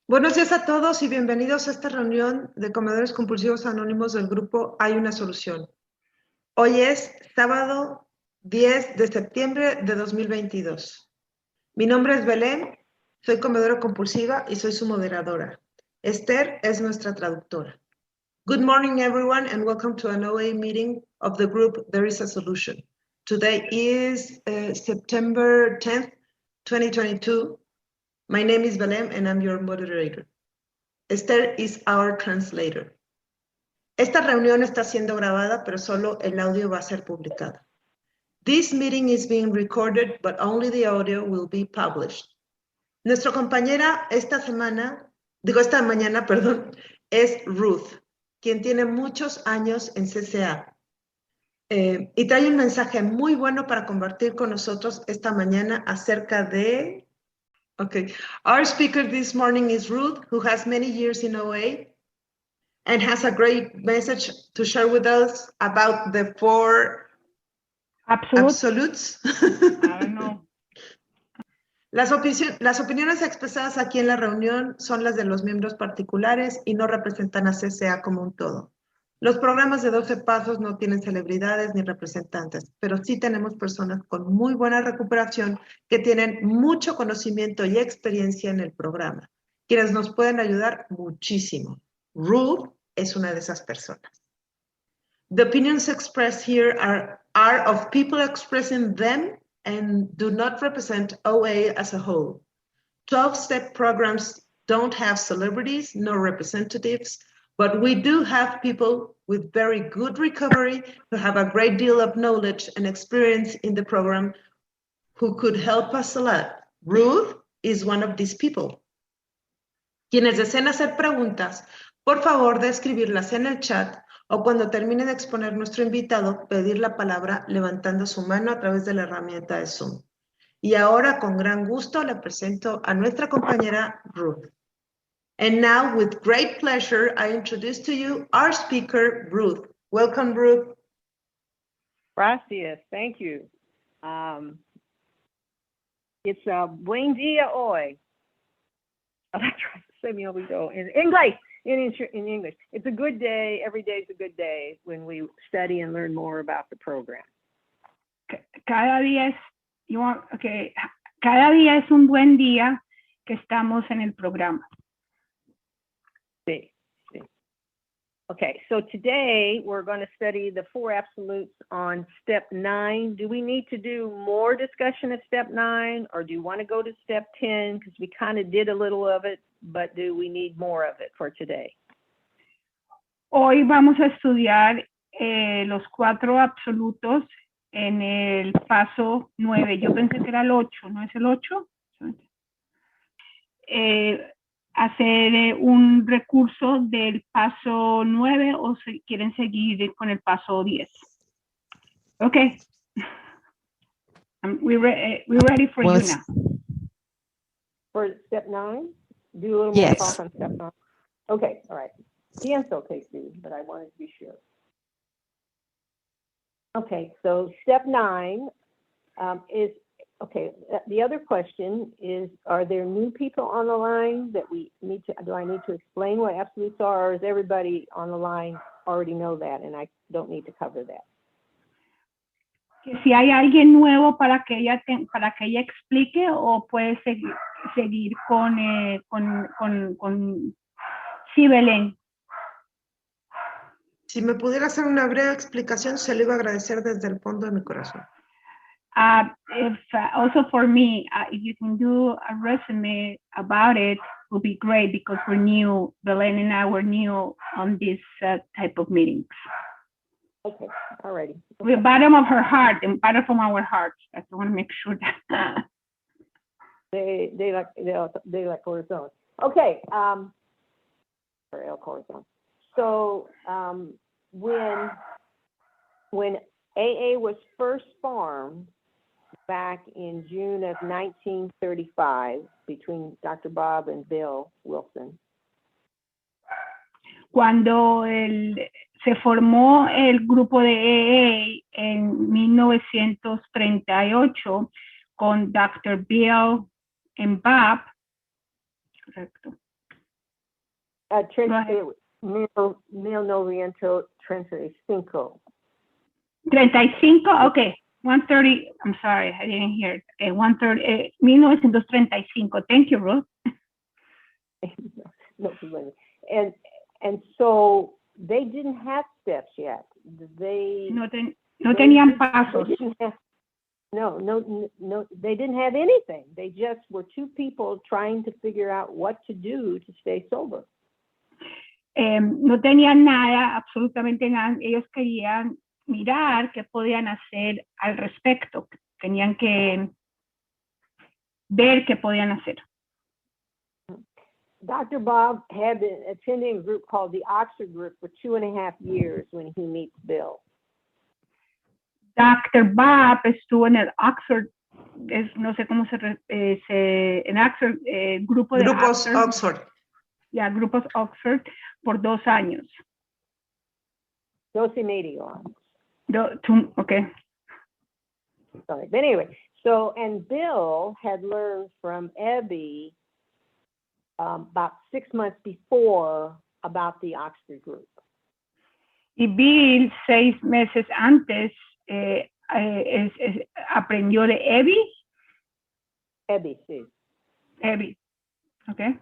Buenos días a todos y bienvenidos a esta reunión de comedores compulsivos anónimos del grupo Hay una Solución. Hoy es sábado 10 de septiembre de 2022. Mi nombre es Belén, soy comedora compulsiva y soy su moderadora. Esther es nuestra traductora. Good morning everyone and welcome to an OA meeting of the group There is a Solution. Today is September 10th, 2022. My name is Belém and I'm your moderator. Esther is our translator. Esta reunión está siendo grabada, pero solo el audio va a ser publicado. This meeting is being recorded, but only the audio will be published. Nuestra compañera esta mañana, es Ruth, quien tiene muchos años en CCA. Y trae un mensaje muy bueno para compartir con nosotros esta mañana acerca de... Okay, our speaker this morning is Ruth, who has many years in OA and has a great message to share with us about the four absolutes. I don't know. Las opiniones expresadas aquí en la reunión son las de los miembros particulares y no representan a CCA como un todo. Los programas de 12 pasos no tienen celebridades ni representantes, pero sí tenemos personas con muy buena recuperación que tienen mucho conocimiento y experiencia en el programa, quienes nos pueden ayudar muchísimo. Ruth es una de esas personas. The opinions expressed here are of people expressing them and do not represent OA as a whole. 12-step programs don't have celebrities, no representatives, but we do have people with very good recovery who have a great deal of knowledge and experience in the program who could help us a lot. Ruth is one of these people. Quienes deseen hacer preguntas, por favor de escribirlas en el chat o cuando termine de exponer nuestro invitado, pedir la palabra levantando su mano a través de la herramienta de Zoom. Y ahora, con gran gusto, le presento a nuestra compañera Ruth. And now, with great pleasure, I introduce to you our speaker, Ruth. Welcome, Ruth. Gracias, thank you. It's buen día hoy. Oh, that's right. Se me olvidó. In English. In English. It's a good day. Every day is a good day when we study and learn more about the program. Cada día es un buen día que estamos en el programa. Sí. Okay, so today we're going to study the four absolutes on step 9. Do we need to do more discussion at step 9, or do you want to go to step 10? Because we kind of did a little of it, but do we need more of it for today? Hoy vamos a estudiar los 4 absolutos en el paso 9. Yo pensé que era el 8, ¿no es el 8? Hacer un recurso del paso 9 o si quieren seguir con el paso 10. Okay. We're ready for you now. For step 9? Do a little more Yes. talk on step 9. Okay, all right. Pienso que sí, but I wanted to be sure. Okay, so step 9 is, okay, the other question is, are there new people on the line that we need to, do I need to explain what absolutes are, or does everybody on the line already know that and I don't need to cover that? Que si hay alguien nuevo para que ella explique o puede seguir con sí, Belén. Si me pudiera hacer una breve explicación, se lo iba a agradecer desde el fondo de mi corazón. Also for me, if you can do a resume about it, would be great because we're new. Belén and I were new on this type of meetings. Okay, all righty. With bottom of her heart and bottom from our hearts. I want to make sure that. They like corazón. Okay, or el corazón. So when AA was first formed back in June of 1935 between Dr. Bob and Bill Wilson. Cuando se formó el grupo de AA en 1938 con Dr. Bill and Bob, correcto. Mil novecientos 35. 35, okay. 130, I'm sorry, I didn't hear it. Okay, 130, 1935. Thank you, Ruth. No problem. And so they didn't have steps yet. No tenían pasos. They didn't have anything. They just were two people trying to figure out what to do to stay sober. No tenían nada, absolutamente nada. Ellos querían mirar qué podían hacer al respecto. Tenían que ver qué podían hacer. Dr. Bob had been attending a group called the Oxford Group for 2.5 years when he meets Bill. Dr. Bob estuvo en el Oxford, no sé cómo en Oxford, grupo de Grupos Oxford. Ya, grupos Oxford por 2 años. 2.5 años. Okay. Sorry, but anyway, so, and Bill had learned from Ebby about 6 months before about the Oxford Group. Y Bill 6 meses antes aprendió de Ebby. Ebby, sí. Ebby, okay.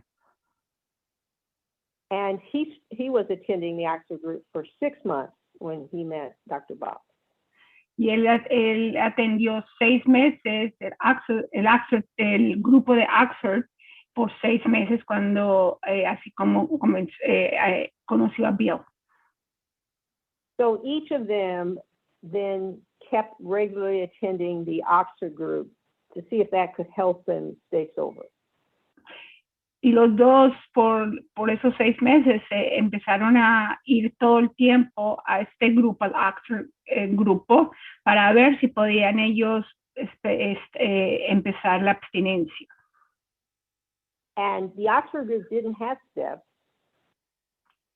And he was attending the Oxford Group for 6 months when he met Dr. Bob. Y él atendió 6 meses el grupo de Oxford por 6 meses cuando así como conoció a Bill. So each of them then kept regularly attending the Oxford Group to see if that could help them stay sober. Y los dos por esos 6 meses empezaron a ir todo el tiempo a este grupo, al Oxford grupo, para ver si podían ellos empezar la abstinencia. And the Oxford Group didn't have steps.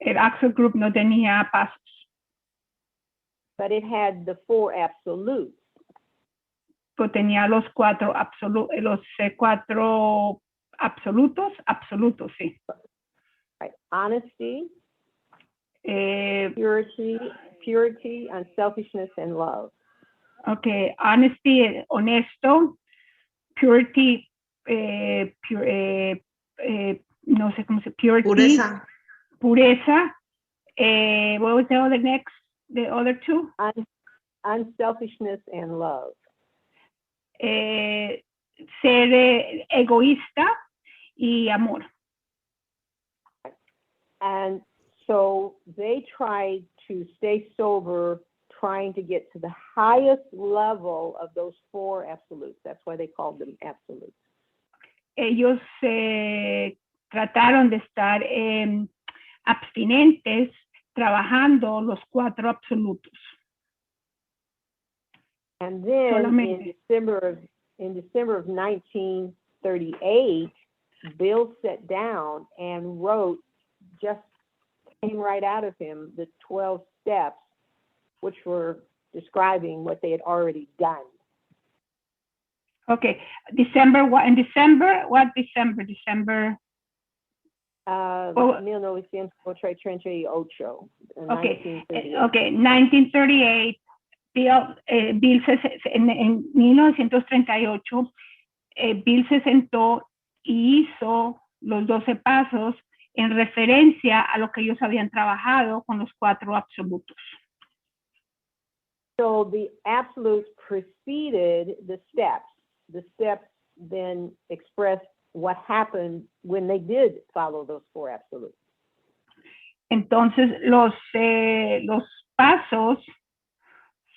El Oxford Group no tenía pasos. But it had the 4 absolutes. Pero tenía los 4 absolutos, sí. Right. Honesty, purity, unselfishness, and love. Okay, honesty, honesto, purity, no sé cómo se purity. Pureza. What was the other 2? Unselfishness and love. Ser egoísta y amor. And so they tried to stay sober, trying to get to the highest level of those 4 absolutes. That's why they called them absolutes. Ellos trataron de estar abstinentes, trabajando los 4 absolutos. And then in December of 1938, Bill sat down and wrote, just came right out of him, the 12 steps, which were describing what they had already done. Okay, December, what in December? What December? December? 1938. Okay, 1938. Bill en 1938, Bill se sentó y hizo los 12 pasos en referencia a lo que ellos habían trabajado con los 4 absolutos. So the absolutes preceded the steps. The steps then expressed what happened when they did follow those 4 absolutes. Entonces, los pasos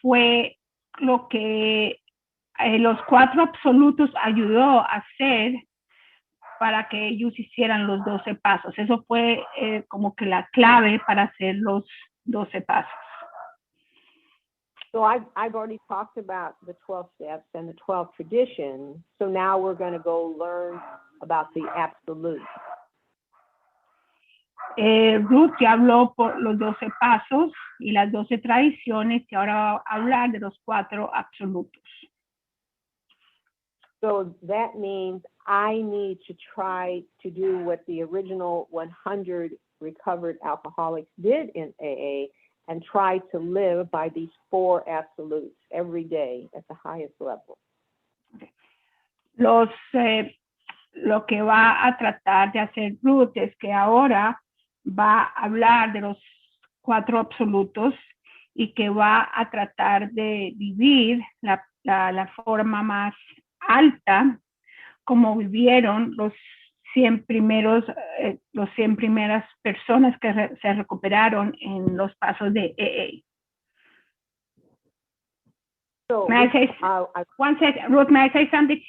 fue lo que los 4 absolutos ayudó a hacer para que ellos hicieran los 12 pasos. Eso fue como que la clave para hacer los 12 pasos. So I've already talked about the 12 steps and the 12 traditions. So now we're going to go learn about the absolutes. Ruth ya habló por los 12 pasos y las 12 tradiciones y ahora va a hablar de los 4 absolutos. So that means I need to try to do what the original 100 recovered alcoholics did in AA and try to live by these 4 absolutes every day at the highest level. Lo que va a tratar de hacer Ruth es que ahora va a hablar de los 4 absolutos y que va a tratar de vivir la forma más alta como vivieron los 100 primeras personas que se recuperaron en los pasos de AA. So, May I say, one second, Ruth, may I say something?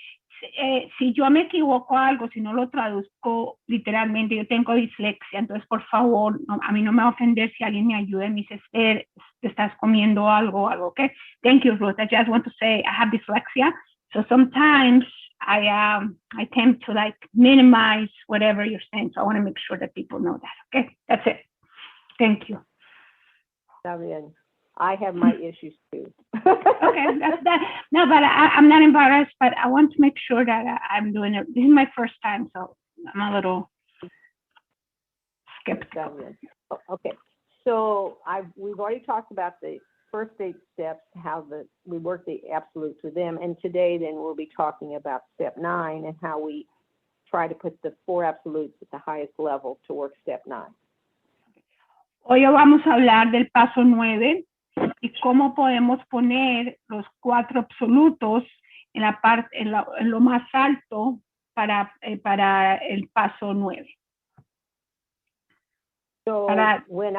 Si yo me equivoco algo, si no lo traduzco literalmente, yo tengo dislexia, entonces por favor, a mí no me va a ofender si alguien me ayuda y me dice, te estás comiendo algo, okay? Thank you, Ruth. I just want to say I have dyslexia, so sometimes I tend to like minimize whatever you're saying, so I want to make sure that people know that, okay? That's it. Thank you. I mean, I have my issues too. Okay, no, but I'm not embarrassed, but I want to make sure that I'm doing it. This is my first time, so I'm a little skeptical. Okay, so we've already talked about the first 8 steps, how we work the absolutes with them, and today then we'll be talking about step 9 and how we try to put the 4 absolutes at the highest level to work step 9. Hoy vamos a hablar del paso 9 y cómo podemos poner los 4 absolutos en la parte, en lo más alto para el paso 9. So when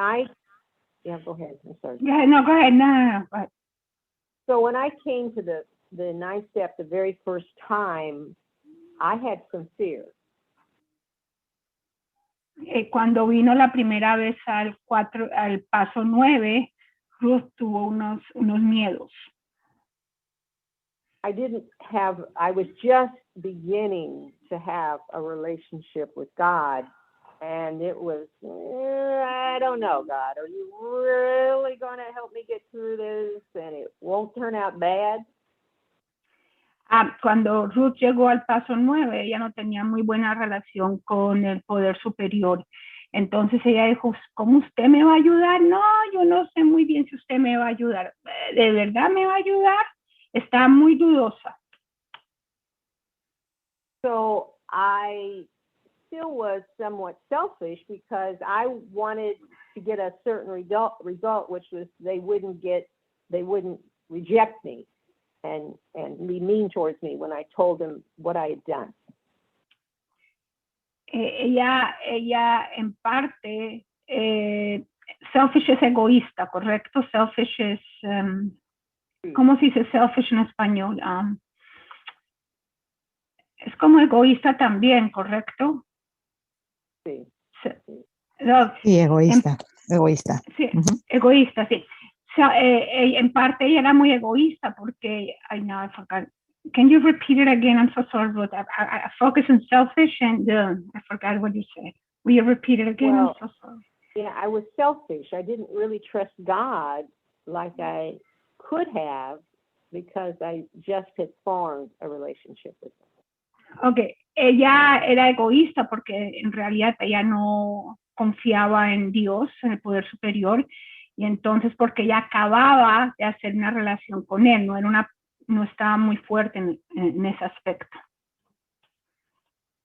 yeah, go ahead. I'm sorry. Yeah, no, go ahead. No. Go ahead. So when I came to the 9th step the very first time, I had some fear. Cuando vino la primera vez al paso 9, Ruth tuvo unos miedos. I was just beginning to have a relationship with God, and it was, I don't know, God, are you really going to help me get through this and it won't turn out bad? Cuando Ruth llegó al paso 9, ella no tenía muy buena relación con el poder superior. Entonces ella dijo, ¿cómo usted me va a ayudar? No, yo no sé muy bien si usted me va a ayudar. ¿De verdad me va a ayudar? Está muy dudosa. So I still was somewhat selfish because I wanted to get a certain result, which was they wouldn't reject me and be mean towards me when I told them what I had done. Ella en parte, selfish es egoísta, ¿correcto? Selfish es, ¿cómo se dice selfish en español? Es como egoísta también, ¿correcto? Sí. Sí, egoísta. Sí, egoísta, sí. En parte ella era muy egoísta porque, I forgot. Can you repeat it again? I'm so sorry, Ruth. I focus on selfish and I forgot what you said. Will you repeat it again? Well, I'm so sorry. Yeah, I was selfish. I didn't really trust God like I could have because I just had formed a relationship with him. Okay, ella era egoísta porque en realidad ella no confiaba en Dios, en el poder superior, y entonces porque ella acababa de hacer una relación con él, no estaba muy fuerte en ese aspecto.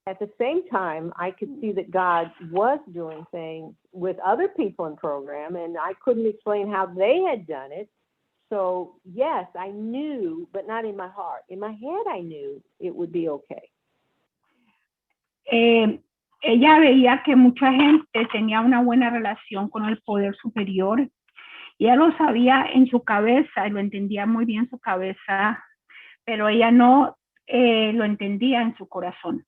At the same time, I could see that God was doing things with other people in program, and I couldn't explain how they had done it. So, yes, I knew, but not in my heart. In my head, I knew it would be okay. Ella veía que mucha gente tenía una buena relación con el poder superior y ella lo sabía en su cabeza y lo entendía muy bien en su cabeza, pero ella no lo entendía en su corazón.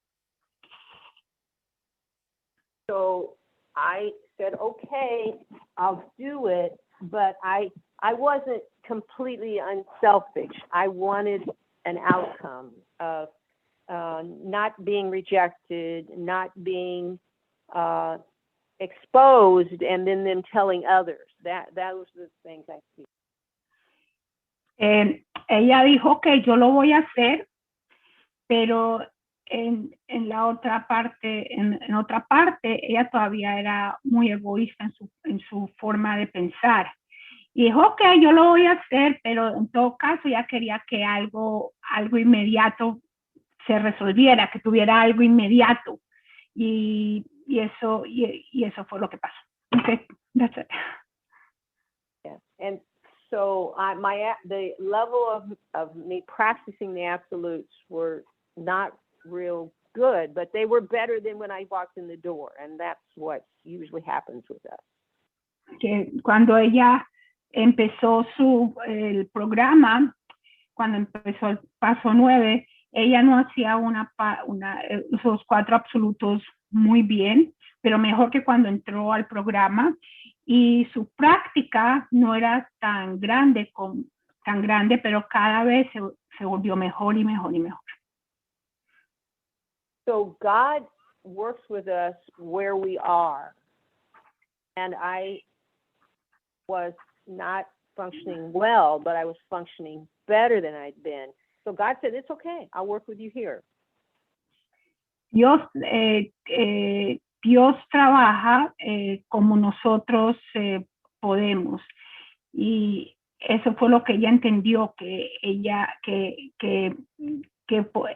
So I said, okay, I'll do it, but I wasn't completely unselfish. I wanted an outcome of not being rejected, not being exposed, and then them telling others. That was the things I see. Ella dijo que yo lo voy a hacer, pero en la otra parte, en otra parte, ella todavía era muy egoísta en su forma de pensar. Y dijo, ok, yo lo voy a hacer, pero en todo caso ella quería que algo inmediato se resolviera, que tuviera algo inmediato. Y eso fue lo que pasó. Okay, that's it. Yeah. And so the level of me practicing the absolutes were not real good, but they were better than when I walked in the door, and that's what usually happens with us. Que cuando ella empezó el programa, cuando empezó el paso 9, ella no hacía esos 4 absolutos muy bien, pero mejor que cuando entró al programa, y su práctica no era tan grande, pero cada vez se volvió mejor y mejor y mejor. So God works with us where we are, and I was not functioning well, but I was functioning better than I'd been. So God said, it's okay, I'll work with you here. Dios trabaja como nosotros podemos, y eso fue lo que ella entendió, que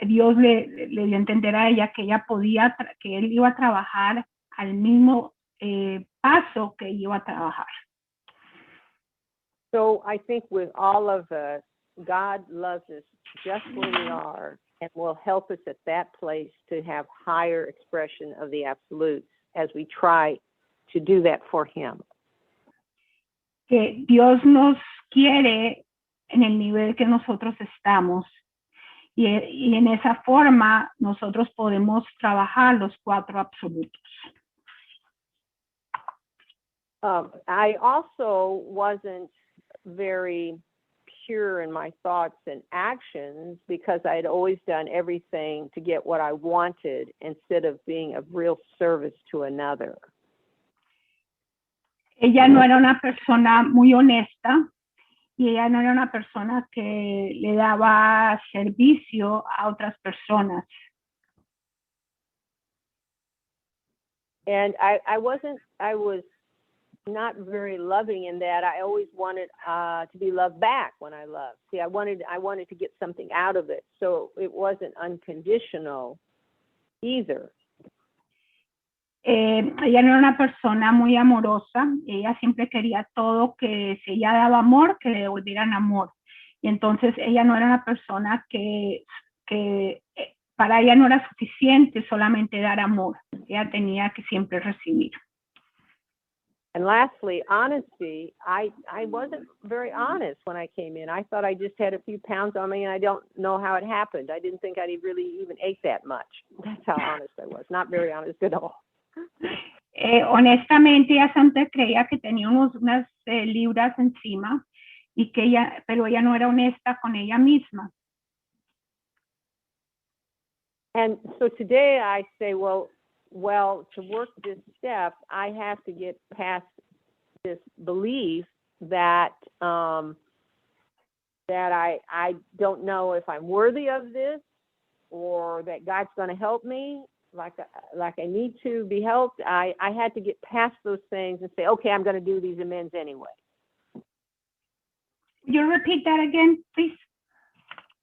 Dios le dio a entender a ella que ella podía, que él iba a trabajar al mismo paso que iba a trabajar. So I think with all of us, God loves us just where we are and will help us at that place to have higher expression of the absolutes as we try to do that for him. Que Dios nos quiere en el nivel que nosotros estamos, y en esa forma nosotros podemos trabajar los 4 absolutos. I also wasn't very pure in my thoughts and actions because I had always done everything to get what I wanted instead of being of real service to another. Ella no era una persona muy honesta, y ella no era una persona que le daba servicio a otras personas. And I was not very loving in that. I always wanted to be loved back when I loved. See, I wanted to get something out of it. So it wasn't unconditional either. Ella no era una persona muy amorosa. Ella siempre quería todo, que si ella daba amor, que le devolvieran amor. Y entonces ella no era una persona que para ella no era suficiente solamente dar amor. Ella tenía que siempre recibir. And lastly, honesty. I wasn't very honest when I came in. I thought I just had a few pounds on me, and I don't know how it happened. I didn't think I really even ate that much. That's how honest I was. Not very honest at all. Honestamente, ella siempre creía que tenía unas libras encima, pero ella no era honesta con ella misma. And so today I say, well, to work this step, I have to get past this belief that that I don't know if I'm worthy of this, or that God's going to help me like I need to be helped. I had to get past those things and say, okay, I'm going to do these amends anyway. Could you repeat that again, please?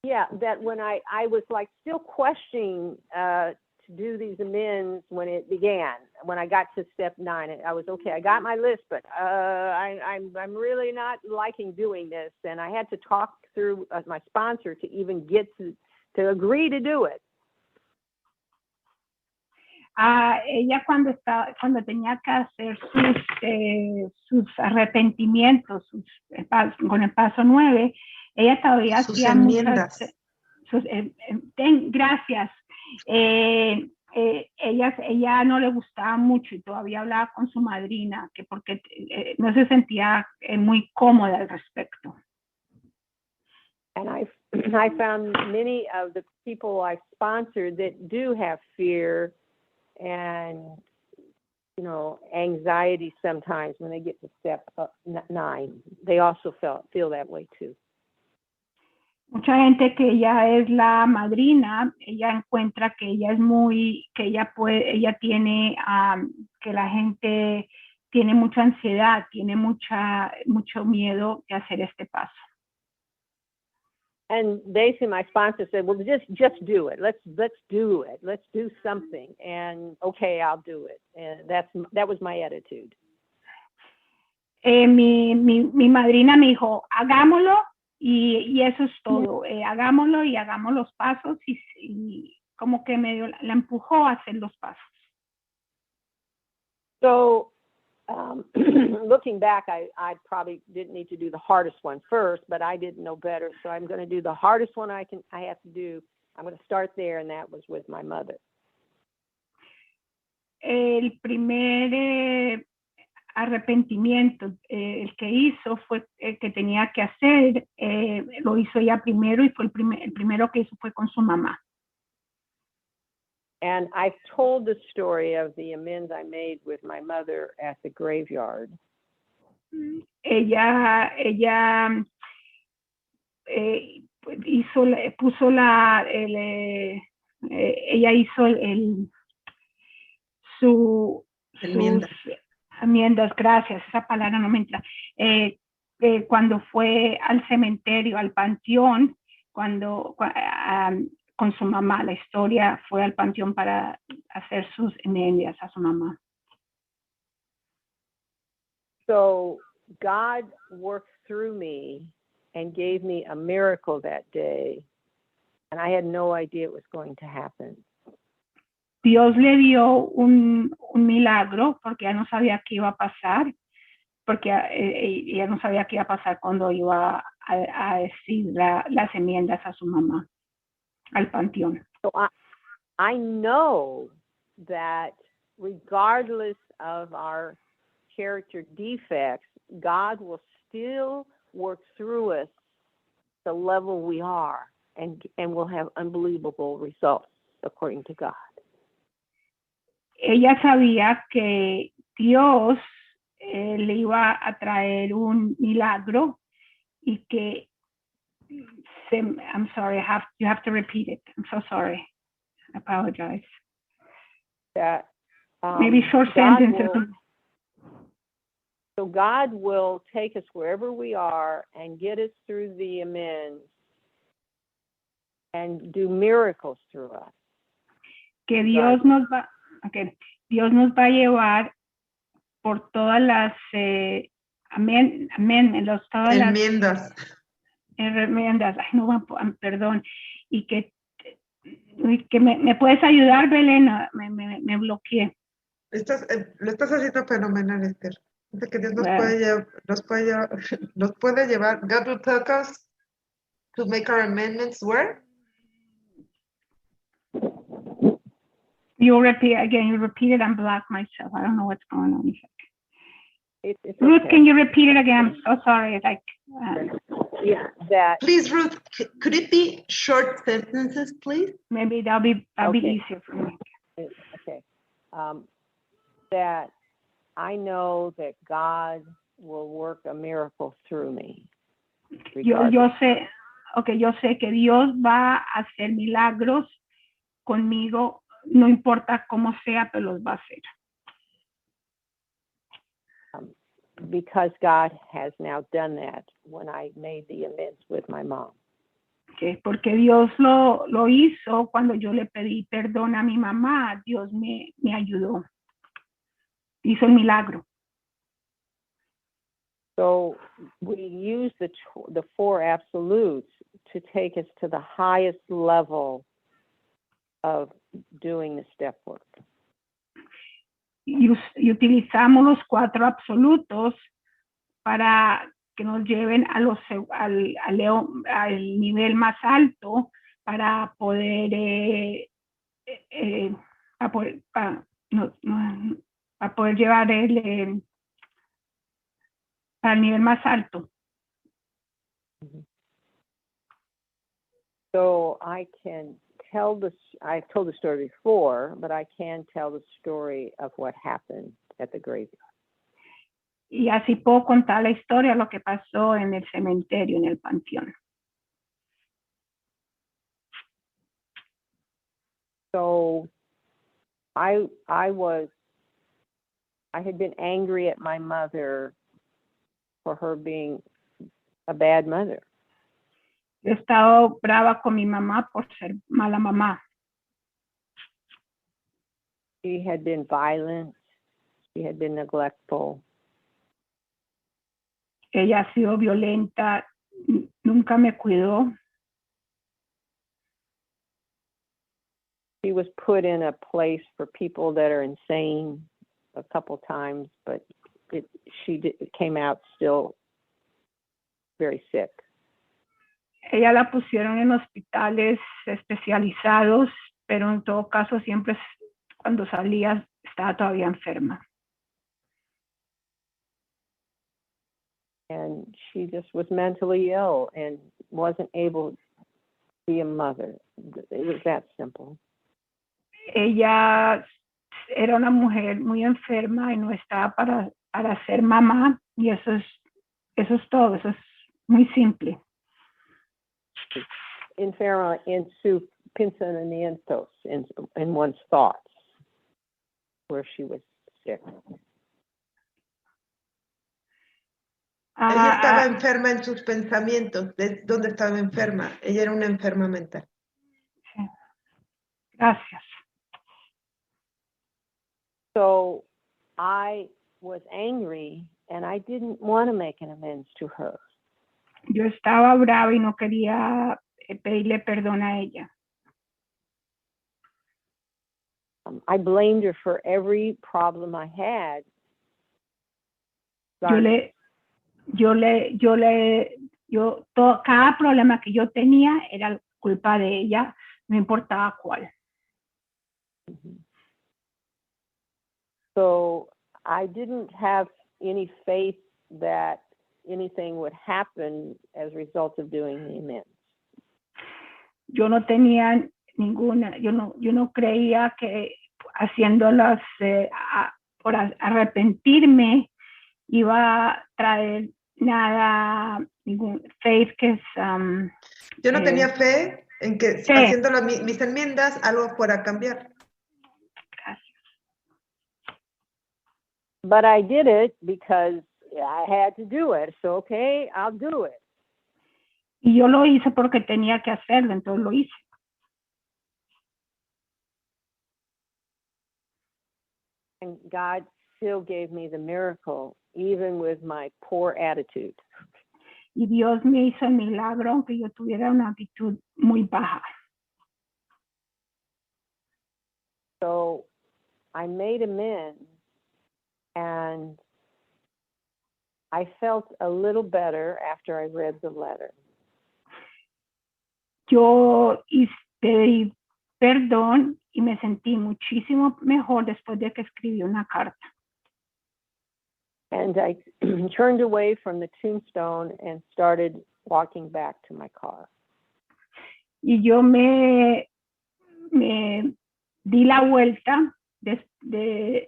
Yeah, that when I was like still questioning to do these amends when it began. When I got to step 9, I was okay. I got my list, but I'm really not liking doing this, and I had to talk through my sponsor to even get to agree to do it. Ella cuando tenía que hacer sus arrepentimientos, con el paso 9, ella todavía hacía muchas. Gracias. Ella no le gustaba mucho y todavía hablaba con su madrina, que porque no se sentía muy cómoda al respecto. And I found many of the people I sponsored that do have fear and, anxiety sometimes when they get to step 9. They also feel that way too. Mucha gente que ella es la madrina, ella encuentra que ella es que ella tiene, que la gente tiene mucha ansiedad, tiene mucho miedo de hacer este paso. And basically my sponsor said, well, just do it. Let's do it. Let's do something. And okay, I'll do it. And that was my attitude. Mi madrina me dijo, hagámoslo y eso es todo. Hagámoslo y hagamos los pasos y como que medio la empujó a hacer los pasos. So looking back, I probably didn't need to do the hardest one first, but I didn't know better. So I'm going to do the hardest one I have to do. I'm going to start there, and that was with my mother. El primer arrepentimiento, el que hizo fue que tenía que hacer, lo hizo ella primero y fue el primero que hizo fue con su mamá. And I've told the story of the amends I made with my mother at the graveyard. Ella ella hizo sus enmiendas, gracias, esa palabra no me entra. Cuando fue al cementerio, al panteón, con su mamá, la historia fue al panteón para hacer sus enmiendas a su mamá. So God worked through me and gave me a miracle that day, and I had no idea it was going to happen. Dios le dio un milagro porque ella no sabía qué iba a pasar, porque ella no sabía qué iba a pasar cuando iba a decir las enmiendas a su mamá al panteón. So I know that regardless of our character defects, God will still work through us the level we are and will have unbelievable results according to God. Ella sabía que Dios le iba a traer un milagro y que I'm sorry, you have to repeat it. I'm so sorry. I apologize. That maybe short sentences. So God will take us wherever we are and get us through the amends and do miracles through us. Que Dios nos va a llevar por todas las enmiendas. Ay, no, perdón. Y que me puedes ayudar, Belén, me bloqueé. Lo estás haciendo fenomenal, Esther. Que Dios nos puede llevar. God will take us to make our amendments where? You repeat it, I'm blocked myself. I don't know what's going on. It's Ruth, okay. can you repeat it again? I'm so sorry. Please, Ruth, could it be short sentences, please? Maybe that'll be easier for me. Okay. That I know that God will work a miracle through me. Yo sé que Dios va a hacer milagros conmigo, no importa cómo sea, pero los va a hacer. Because God has now done that when I made the amends with my mom. Okay, porque Dios lo hizo cuando yo le pedí perdón a mi mamá. Dios me ayudó. Hizo el milagro. So we use the four absolutes to take us to the highest level of doing the step work. Y utilizamos los 4 absolutos para que nos lleven al nivel más alto para poder llevar al nivel más alto. So I've told the story before, but I can tell the story of what happened at the graveyard. Y así puedo contar la historia de lo que pasó en el cementerio, en el panteón. So I had been angry at my mother for her being a bad mother. He estado brava con mi mamá por ser mala mamá. She had been violent. She had been neglectful. Ella ha sido violenta, nunca me cuidó. She was put in a place for people that are insane a couple times, but she came out still very sick. Ella la pusieron en hospitales especializados, pero en todo caso siempre cuando salía estaba todavía enferma. And she just was mentally ill and wasn't able to be a mother. It was that simple. Ella era una mujer muy enferma y no estaba para ser mamá, y eso es todo, eso es muy simple. Enferma en su pensamientos, in one's thoughts, where she was sick. Ella estaba enferma en sus pensamientos. ¿De dónde estaba enferma? Ella era una enferma mental. Sí. Gracias. So I was angry and I didn't want to make an amends to her. Yo estaba brava y no quería pedirle perdón a ella. I blamed her for every problem I had. Cada problema que yo tenía era culpa de ella, no importaba cuál. So I didn't have any faith that anything would happen as a result of doing the amends. Yo no tenía ninguna, yo no creía que haciéndolas por arrepentirme iba a traer nada, ningún faith que es... yo no tenía fe en que sí, haciendo mis enmiendas algo fuera a cambiar. Gracias. But I did it because I had to do it. So, okay, I'll do it. Y yo lo hice porque tenía que hacerlo, entonces lo hice. And God still gave me the miracle, even with my poor attitude. Y Dios me hizo el milagro aunque yo tuviera una actitud muy baja. So I made amends and I felt a little better after I read the letter. Yo pedí perdón y me sentí muchísimo mejor después de que escribí una carta. And I turned away from the tombstone and started walking back to my car. Y yo me di la vuelta de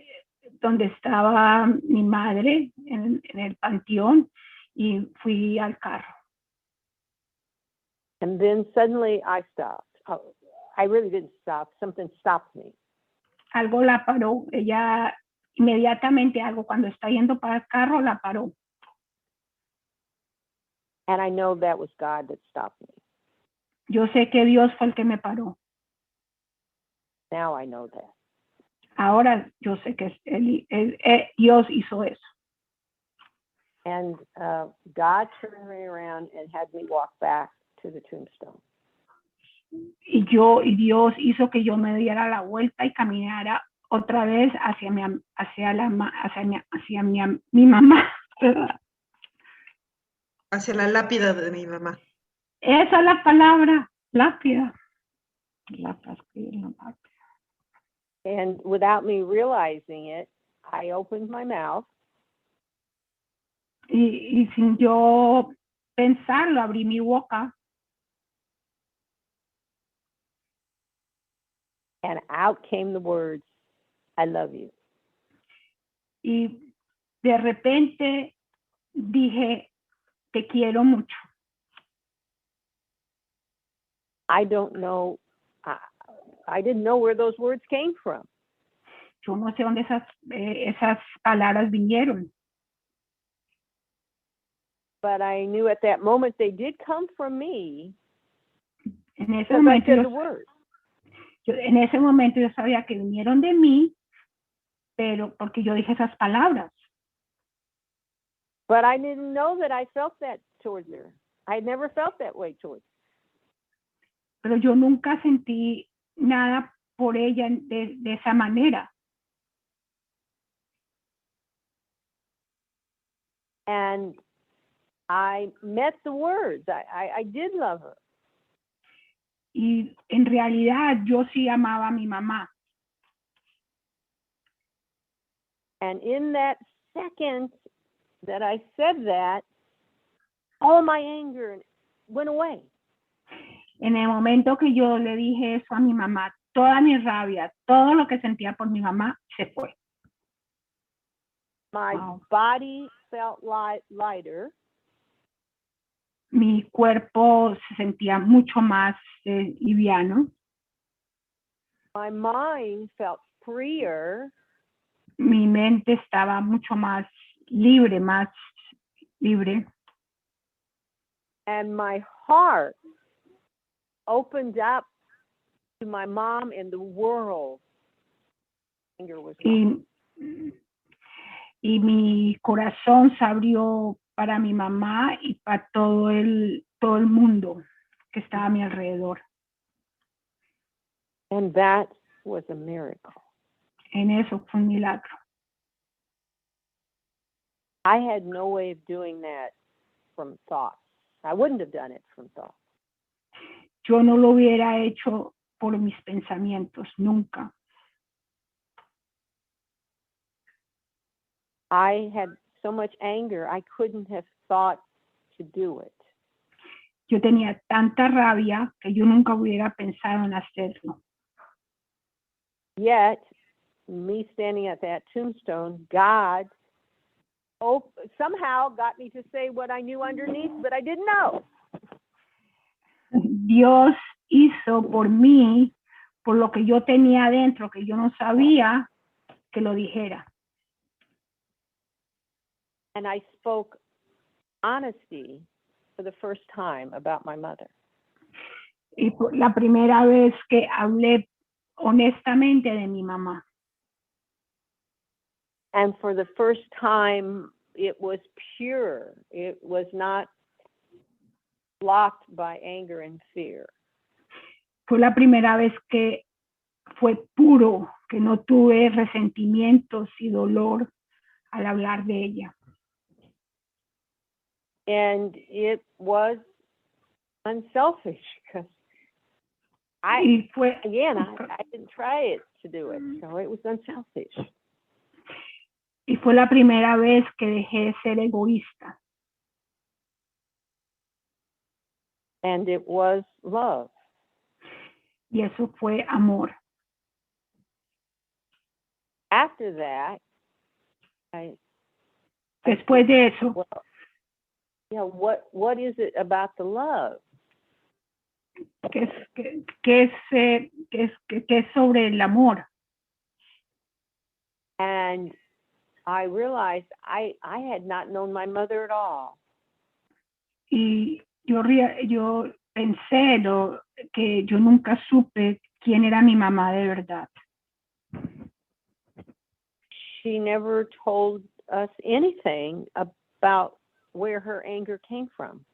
donde estaba mi madre en el panteón y fui al carro. And then suddenly I stopped. I really didn't stop. Something stopped me. Algo la paró. Ella inmediatamente cuando está yendo para el carro la paró. And I know that was God that stopped me. Yo sé que Dios fue el que me paró. Now I know that. Ahora yo sé que Dios hizo eso. And God turned me around and had me walk back to the tombstone. Y Dios hizo que yo me diera la vuelta y caminara otra vez hacia mi mamá. Hacia la lápida de mi mamá. Esa es la palabra, lápida. And without me realizing it, I opened my mouth. Y sin yo pensarlo, abrí mi boca. And out came the words, I love you. Y de repente dije, te quiero mucho. I don't know I didn't know where those words came from. Yo no sé dónde esas palabras vinieron. But I knew at that moment they did come from me En ese because I momento, said the words. en ese momento yo sabía que vinieron de mí, pero porque yo dije esas palabras. But I didn't know that I felt that towards her. I had never felt that way towards her. Pero yo nunca sentí nada por ella de esa manera. And I met the words. I did love her. Y en realidad yo sí amaba a mi mamá. And in that second that I said that, all my anger went away. En el momento que yo le dije eso a mi mamá, toda mi rabia, todo lo que sentía por mi mamá se fue. My body felt lighter. Mi cuerpo se sentía mucho más liviano. My mind felt freer. Mi mente estaba mucho más libre, And my heart opened up to my mom and the world. Anger was gone. Y mi corazón se abrió para mi mamá y para todo el mundo que estaba a mi alrededor. And that was a miracle. En eso fue un milagro. I had no way of doing that from thoughts. I wouldn't have done it from thoughts. Yo no lo hubiera hecho por mis pensamientos, nunca. I had so much anger, I couldn't have thought to do it. Yo tenía tanta rabia que yo nunca hubiera pensado en hacerlo. Yet, me standing at that tombstone, God somehow got me to say what I knew underneath, but I didn't know. Dios hizo por mí, por lo que yo tenía adentro, que yo no sabía, que lo dijera. And I spoke honesty for the first time about my mother. Y la primera vez que hablé honestamente de mi mamá. And for the first time, it was pure. It was not blocked by anger and fear. Fue la primera vez que fue puro, que no tuve resentimientos y dolor al hablar de ella. And it was unselfish because I didn't try it to do it, so it was unselfish. Y fue la primera vez que dejé de ser egoísta. And it was love. Y eso fue amor. After that, después de eso, what is it about the love? ¿Qué es sobre el amor? And I realized I had not known my mother at all. Y yo pensé que yo nunca supe quién era mi mamá de verdad. She never told us anything about where her anger came from.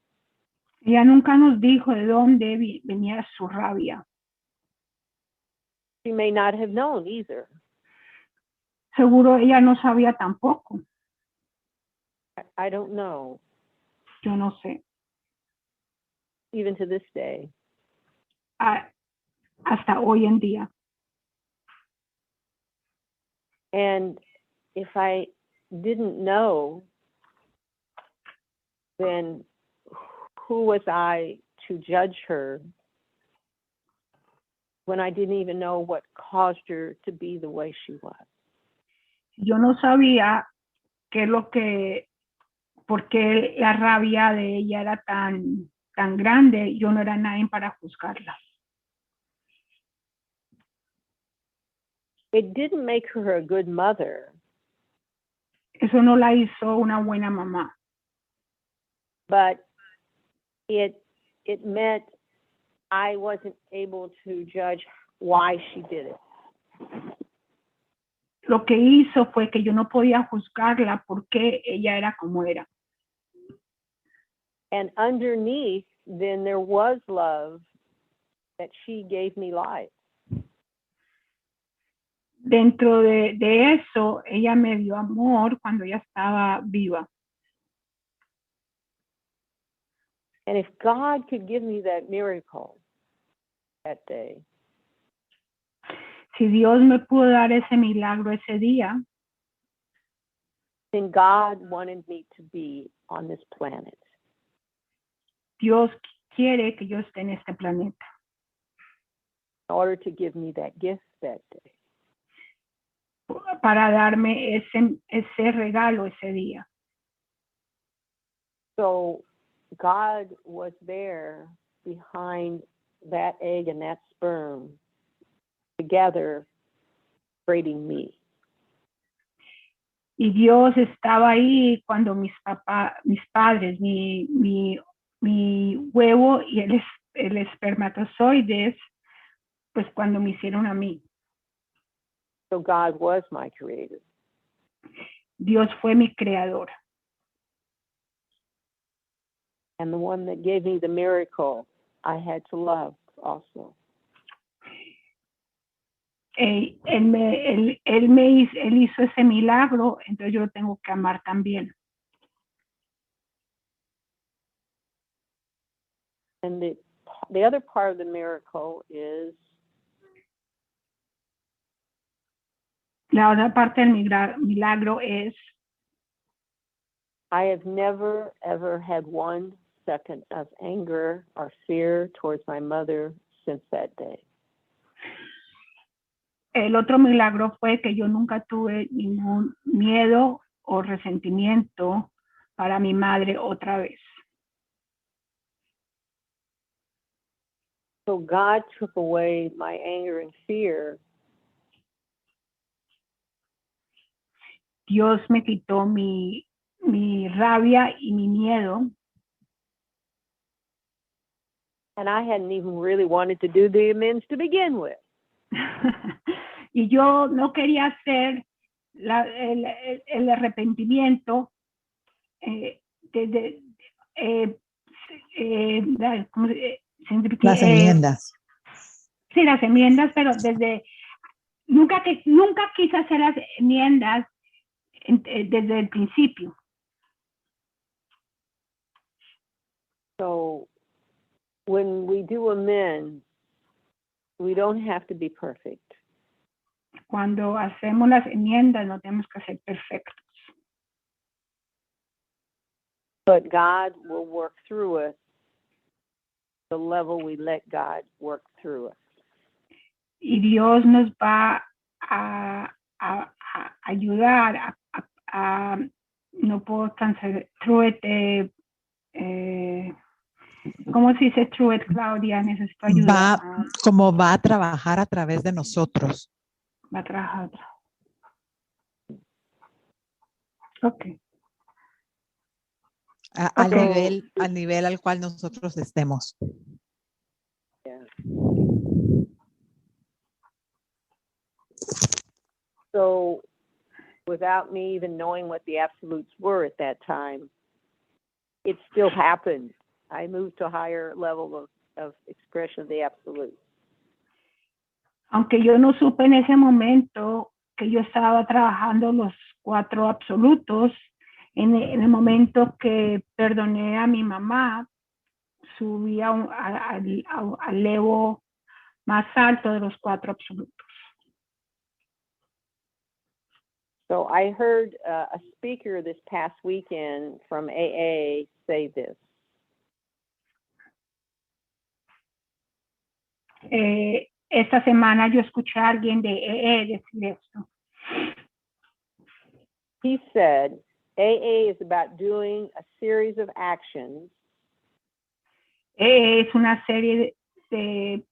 Ella nunca nos dijo de dónde venía su rabia. She may not have known either. Seguro ella no sabía tampoco. I don't know. Yo no sé. Even to this day. Hasta hoy en día. And if I didn't know, then who was I to judge her when I didn't even know what caused her to be the way she was? Yo no sabía por qué la rabia de ella era tan grande. Yo no era nadie para juzgarla. It didn't make her a good mother, Eso no la hizo una buena mamá, but it meant I wasn't able to judge why she did it. lo que hizo fue que yo no podía juzgarla porque ella era como era. And underneath, then there was love that she gave me life. Dentro de eso, ella me dio amor cuando ella estaba viva. And if God could give me that miracle that day, Si Dios me pudo dar ese milagro ese día, then God wanted me to be on this planet. Dios quiere que yo esté en este planeta In order to give me that gift that day. para darme ese regalo ese día. So God was there behind that egg and that sperm together creating me. Y Dios estaba ahí cuando mis padres, mi huevo y el espermatozoides, pues cuando me hicieron a mí. So God was my creator. Dios fue mi creador. And the one that gave me the miracle, I had to love also. Él hizo ese milagro, entonces yo lo tengo que amar también. And the other part of the miracle is La otra parte del milagro es I have never, ever had 1 second of anger or fear towards my mother since that day. el otro milagro fue que yo nunca tuve ningún miedo o resentimiento para mi madre otra vez. So God took away my anger and fear. Dios me quitó mi rabia y mi miedo. And I hadn't even really wanted to do the amends to begin with. Y yo no quería hacer el arrepentimiento Las enmiendas. Sí, las enmiendas, pero nunca quise hacer las enmiendas desde el principio. So when we do amends, we don't have to be perfect. Cuando hacemos las enmiendas no tenemos que ser perfectos. But God will work through us the level we let God work through us. Y Dios nos va a ayudar no puedo cansar, through it, ¿cómo se dice through it, Claudia? Necesito ayuda. Como va a trabajar a través de nosotros. Va a trabajar. Ok. Al nivel al cual nosotros estemos. Yeah. So without me even knowing what the absolutes were at that time, it still happened. I moved to a higher level of expression of the absolute. Aunque yo no supe en ese momento que yo estaba trabajando los 4 absolutos, en el momento que perdoné a mi mamá, subí al level más alto de los 4 absolutos. So I heard a speaker this past weekend from AA say this. Esta semana yo escuché a alguien de AA decir esto. He said, AA is about doing a series of actions. Es una serie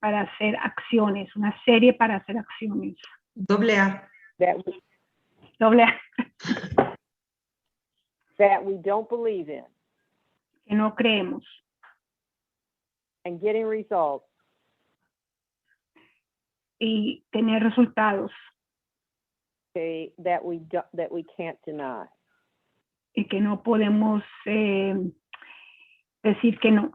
para hacer acciones, una serie para hacer acciones. Doble A. that we, Doble A, that we don't believe in, que no creemos. and getting results Y tener resultados that we can't deny. y que no podemos decir que no.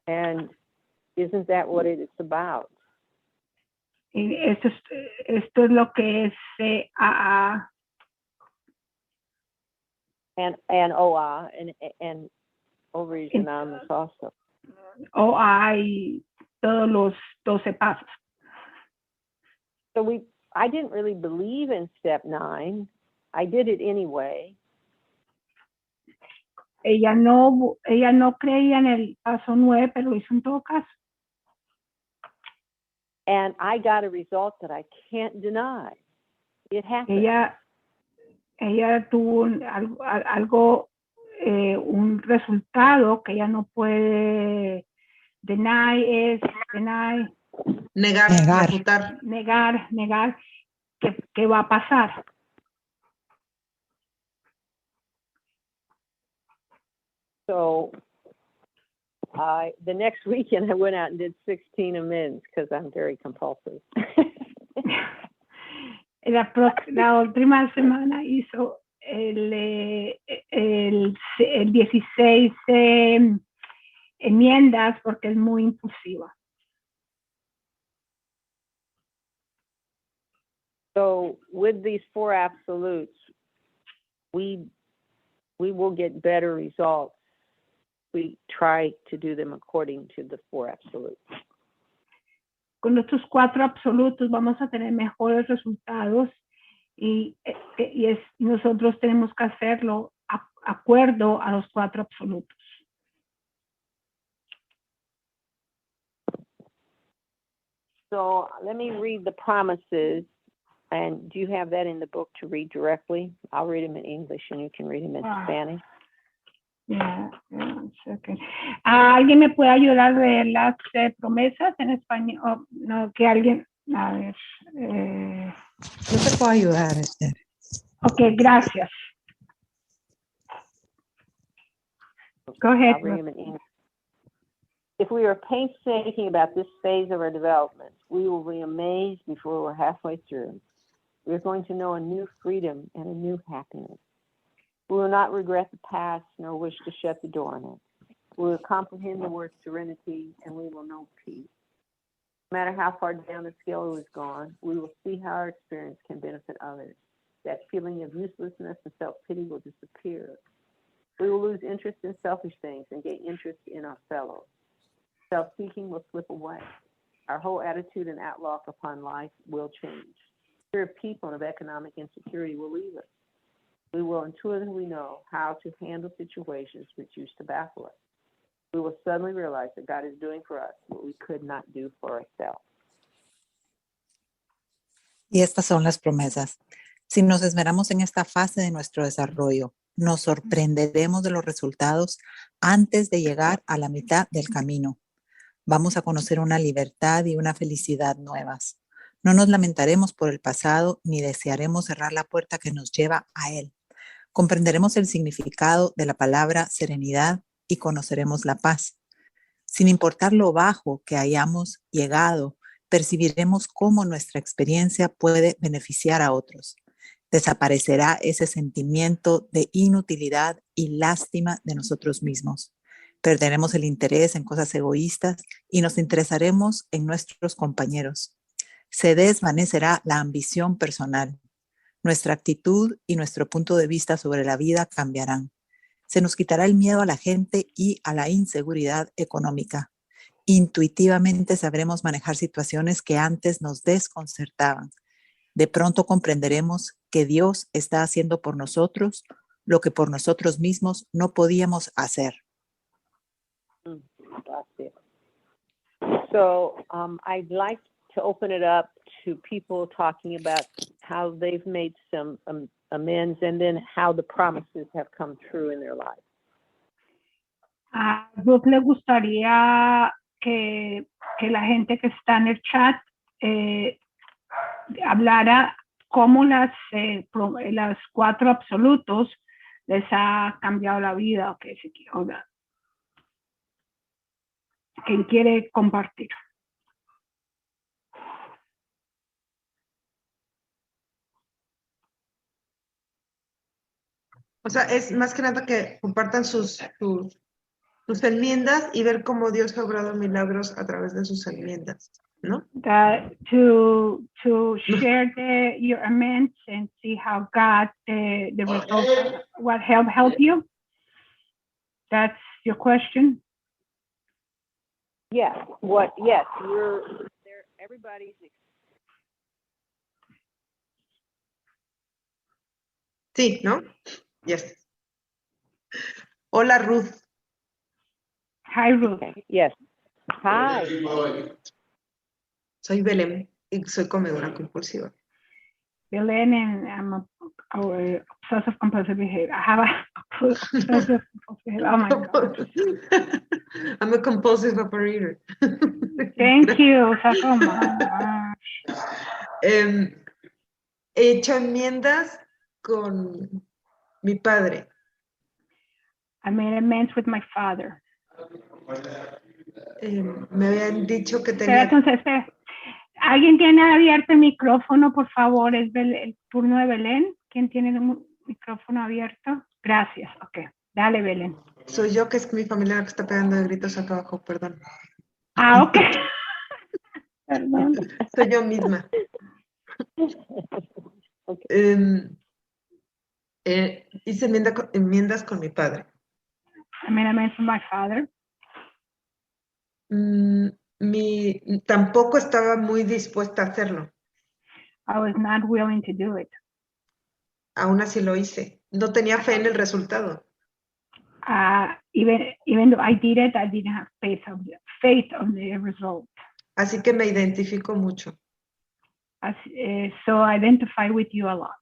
And isn't that what it's about? Y esto es lo que es AA And OA and Overeaters Anonymous also. OA y todos los 12 pasos. So I didn't really believe in step 9. I did it anyway. Ella no creía en el paso 9, pero lo hizo en todo caso. And I got a result that I can't deny. It happened. Ella tuvo un resultado que ella no puede negar, Refutar. negar que va a pasar. So the next weekend I went out and did 16 amends because I'm very compulsive. La última semana hizo el 16 enmiendas porque es muy impulsiva. So with these 4 absolutes, we will get better results. We try to do them according to the 4 absolutes. Con nuestros 4 absolutos vamos a tener mejores resultados y nosotros tenemos que hacerlo acuerdo a los 4 absolutos. So let me read the promises. And do you have that in the book to read directly? I'll read them in English and you can read them in Spanish. Yeah, okay. ¿Alguien me puede ayudar a leer las promesas en español? Oh, no, que alguien, a ver. Yo te puedo ayudar, Esther. Ok, gracias. Go ahead. I'll read them in English. If we are painstaking about this phase of our development, we will be amazed before we're halfway through. We are going to know a new freedom and a new happiness. We will not regret the past nor wish to shut the door on it. We will comprehend the word serenity and we will know peace. No matter how far down the scale it has gone, we will see how our experience can benefit others. That feeling of uselessness and self-pity will disappear. We will lose interest in selfish things and gain interest in our fellows. Self-seeking will slip away. Our whole attitude and outlook upon life will change. Fear of people and of economic insecurity will leave us. We will intuitively know how to handle situations which used to baffle us. We will suddenly realize that God is doing for us what we could not do for ourselves. Y estas son las promesas. Si nos esmeramos en esta fase de nuestro desarrollo, nos sorprenderemos de los resultados antes de llegar a la mitad del camino. Vamos a conocer una libertad y una felicidad nuevas. No nos lamentaremos por el pasado ni desearemos cerrar la puerta que nos lleva a él. Comprenderemos el significado de la palabra serenidad y conoceremos la paz. Sin importar lo bajo que hayamos llegado, percibiremos cómo nuestra experiencia puede beneficiar a otros. Desaparecerá ese sentimiento de inutilidad y lástima de nosotros mismos. Perderemos el interés en cosas egoístas y nos interesaremos en nuestros compañeros. Se desvanecerá la ambición personal. Nuestra actitud y nuestro punto de vista sobre la vida cambiarán. Se nos quitará el miedo a la gente y a la inseguridad económica. Intuitivamente sabremos manejar situaciones que antes nos desconcertaban. De pronto comprenderemos que Dios está haciendo por nosotros lo que por nosotros mismos no podíamos hacer. That's it. So I'd like to open it up to people talking about how they've made some amends and then how the promises have come true in their life. A Ruth le gustaría que la gente que está en el chat hablara cómo las 4 absolutos les ha cambiado la vida o quien quiere compartir. O sea, es más que nada que compartan sus enmiendas y ver cómo Dios ha obrado milagros a través de sus enmiendas, ¿no? To share your amends and see how God, the results, what help you. That's your question. Yes. What? Yes. Everybody's. Sí, ¿no? Yes. Hola, Ruth. Hi, Ruth. Okay. Yes. Hi. Soy Belén y soy comedora compulsiva. Belén, and I'm a obsessive compulsive behavior. I have a obsessive compulsive behavior. Oh my God. I'm a compulsive operator. Thank you. O sea, oh my gosh. He hecho enmiendas con mi padre. I made amends with my father. Me habían dicho que tenía... Espera. ¿Alguien tiene abierto el micrófono, por favor? Es el turno de Belén. ¿Quién tiene el micrófono abierto? Gracias. Ok. Dale, Belén. Soy yo, que es mi familia la que está pegando de gritos acá abajo, perdón. Ah, ok. Perdón. Soy yo misma. Okay. Hice enmiendas con mi padre. I made amends with my father. Tampoco estaba muy dispuesta a hacerlo. I was not willing to do it. Aún así lo hice. No tenía fe en el resultado. Even though I did it, I didn't have faith on the result. Así que me identifico mucho. So I identify with you a lot.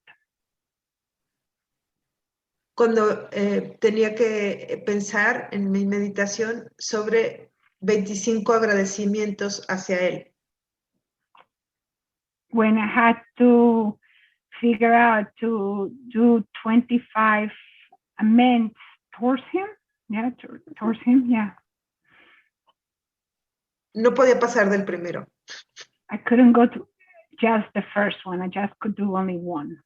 Cuando tenía que pensar en mi meditación sobre 25 agradecimientos hacia él. When I had to figure out to do 25 amends towards him, No podía pasar del primero. I couldn't go to just the first one. I just could do only one.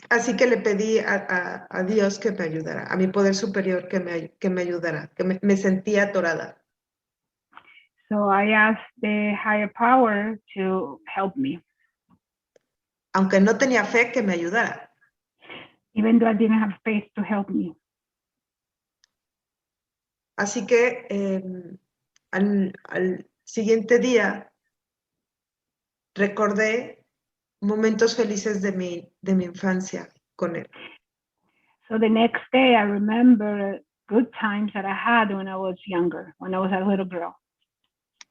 Así que le pedí a Dios que me ayudara, a mi poder superior que me ayudara, que me sentía atorada. So I asked the higher power to help me. Aunque no tenía fe, que me ayudara. Even though I didn't have faith to help me. Así que al siguiente día recordé momentos felices de mi infancia con él. So the next day I remember good times that I had when I was younger, when I was a little girl.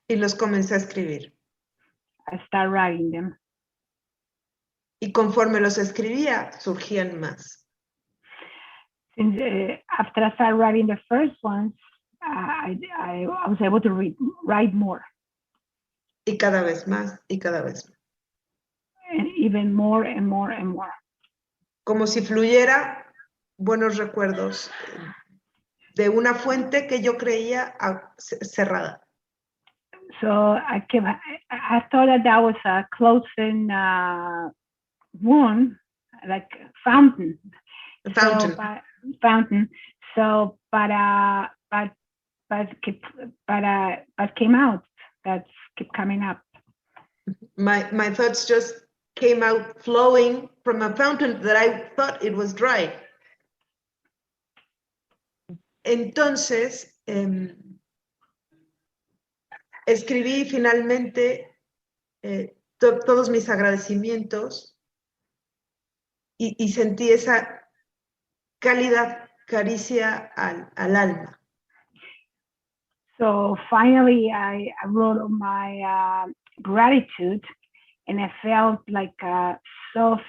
Y los comencé a escribir. I started writing them. Y conforme los escribía, surgían más. Since, after I started writing the first ones, I was able to write more. Y cada vez más, y cada vez más. And even more and more and more. Como si fluyera buenos recuerdos de una fuente que yo creía cerrada. So I thought that was a closing wound, like fountain. Fountain. Fountain. So, but came out. That's keep coming up. My thoughts just came out flowing from a fountain that I thought it was dry. Entonces, escribí finalmente todos mis agradecimientos y sentí esa cálida caricia al alma. So finally, I wrote my gratitude, and I felt like a soft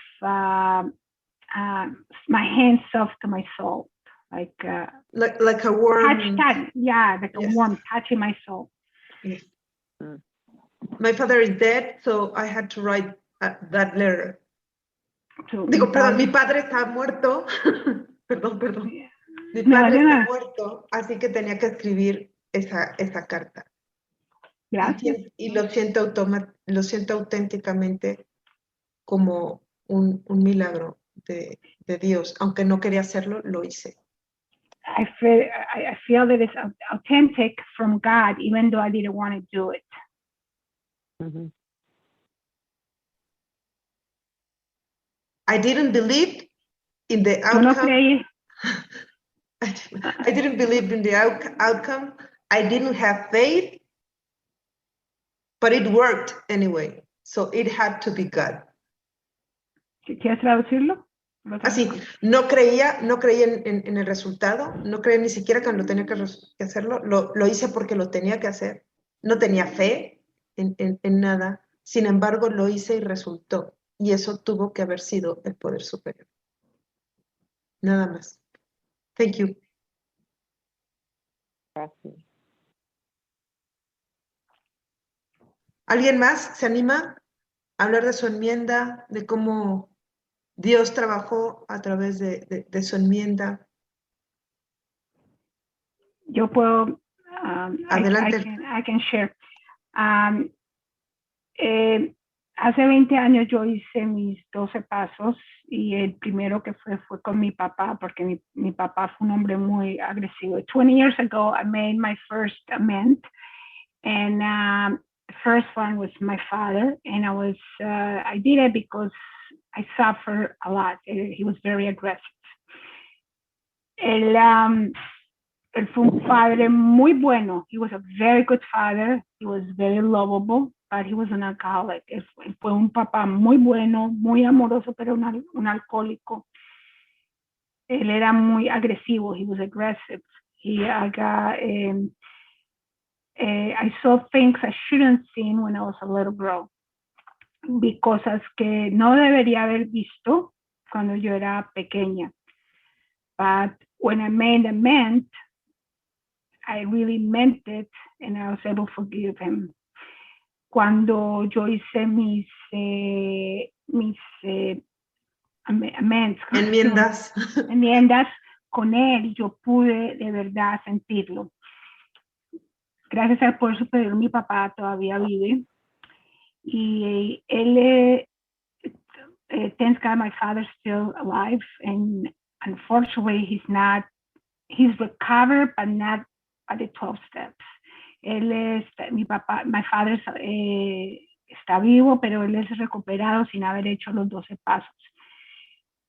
my hands soft to my soul, like a warm touch, yeah, like yes. a warm touching my soul. Yes. My father is dead, so I had to write that letter. Perdón, mi padre está muerto. perdón. Mi padre está muerto, así que tenía que escribir esa carta. Gracias. Y lo siento auténticamente como un milagro de Dios. Aunque no quería hacerlo, lo hice. I feel that it's authentic from God, even though I didn't want to do it. Mm-hmm. I didn't believe in the outcome. I didn't believe in the outcome. I didn't have faith, but it worked anyway. So it had to be God. ¿Quieres traducirlo? Así, no creía en el resultado, no creía ni siquiera cuando tenía que hacerlo, lo hice porque lo tenía que hacer. No tenía fe en nada, sin embargo lo hice y resultó. Y eso tuvo que haber sido el poder superior. Nada más. Thank you. Gracias. ¿Alguien más se anima a hablar de su enmienda, de cómo Dios trabajó a través de su enmienda? Yo puedo, Adelante. I can share. Hace 20 años yo hice mis 12 pasos y el primero que fue con mi papá, porque mi papá fue un hombre muy agresivo. 20 years ago, I made my first amend, and the first one was my father, and I did it because I suffered a lot. He was very aggressive. Él fue un padre muy bueno. He was a very good father. He was very lovable, but he was an alcoholic. Él fue un papá muy bueno, muy amoroso, pero un alcohólico. Él era muy agresivo. He was aggressive. I saw things I shouldn't seen when I was a little girl. Vi cosas que no debería haber visto cuando yo era pequeña. But when I made the amend, I really meant it, and I was able to forgive him. Cuando yo hice mis enmiendas con él, yo pude de verdad sentirlo. Gracias al poder superior, mi papá todavía vive. Y él, thanks God, my father's still alive, and unfortunately, he's recovered, but not at the 12 steps. Mi papá, my father está vivo, pero él es recuperado sin haber hecho los 12 pasos.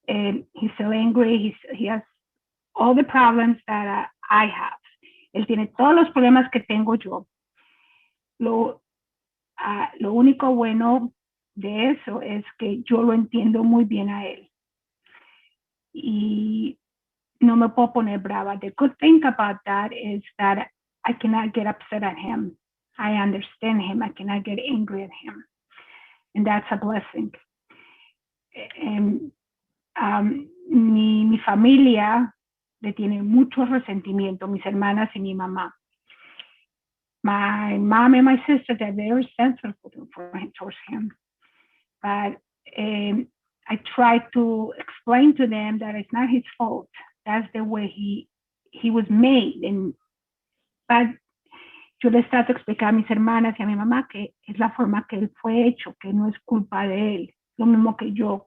He's so angry, he has all the problems that I have. Él tiene todos los problemas que tengo yo. Lo único bueno de eso es que yo lo entiendo muy bien a él. Y no me puedo poner brava. The good thing about that is that I cannot get upset at him. I understand him. I cannot get angry at him. And that's a blessing. Mi familia le tiene mucho resentimiento, mis hermanas y mi mamá. My mom and my sister, they're very sensitive towards him. But I try to explain to them that it's not his fault. That's the way he was made. But yo les trato de explicar a mis hermanas y a mi mamá que es la forma que él fue hecho, que no es culpa de él. Lo mismo que yo,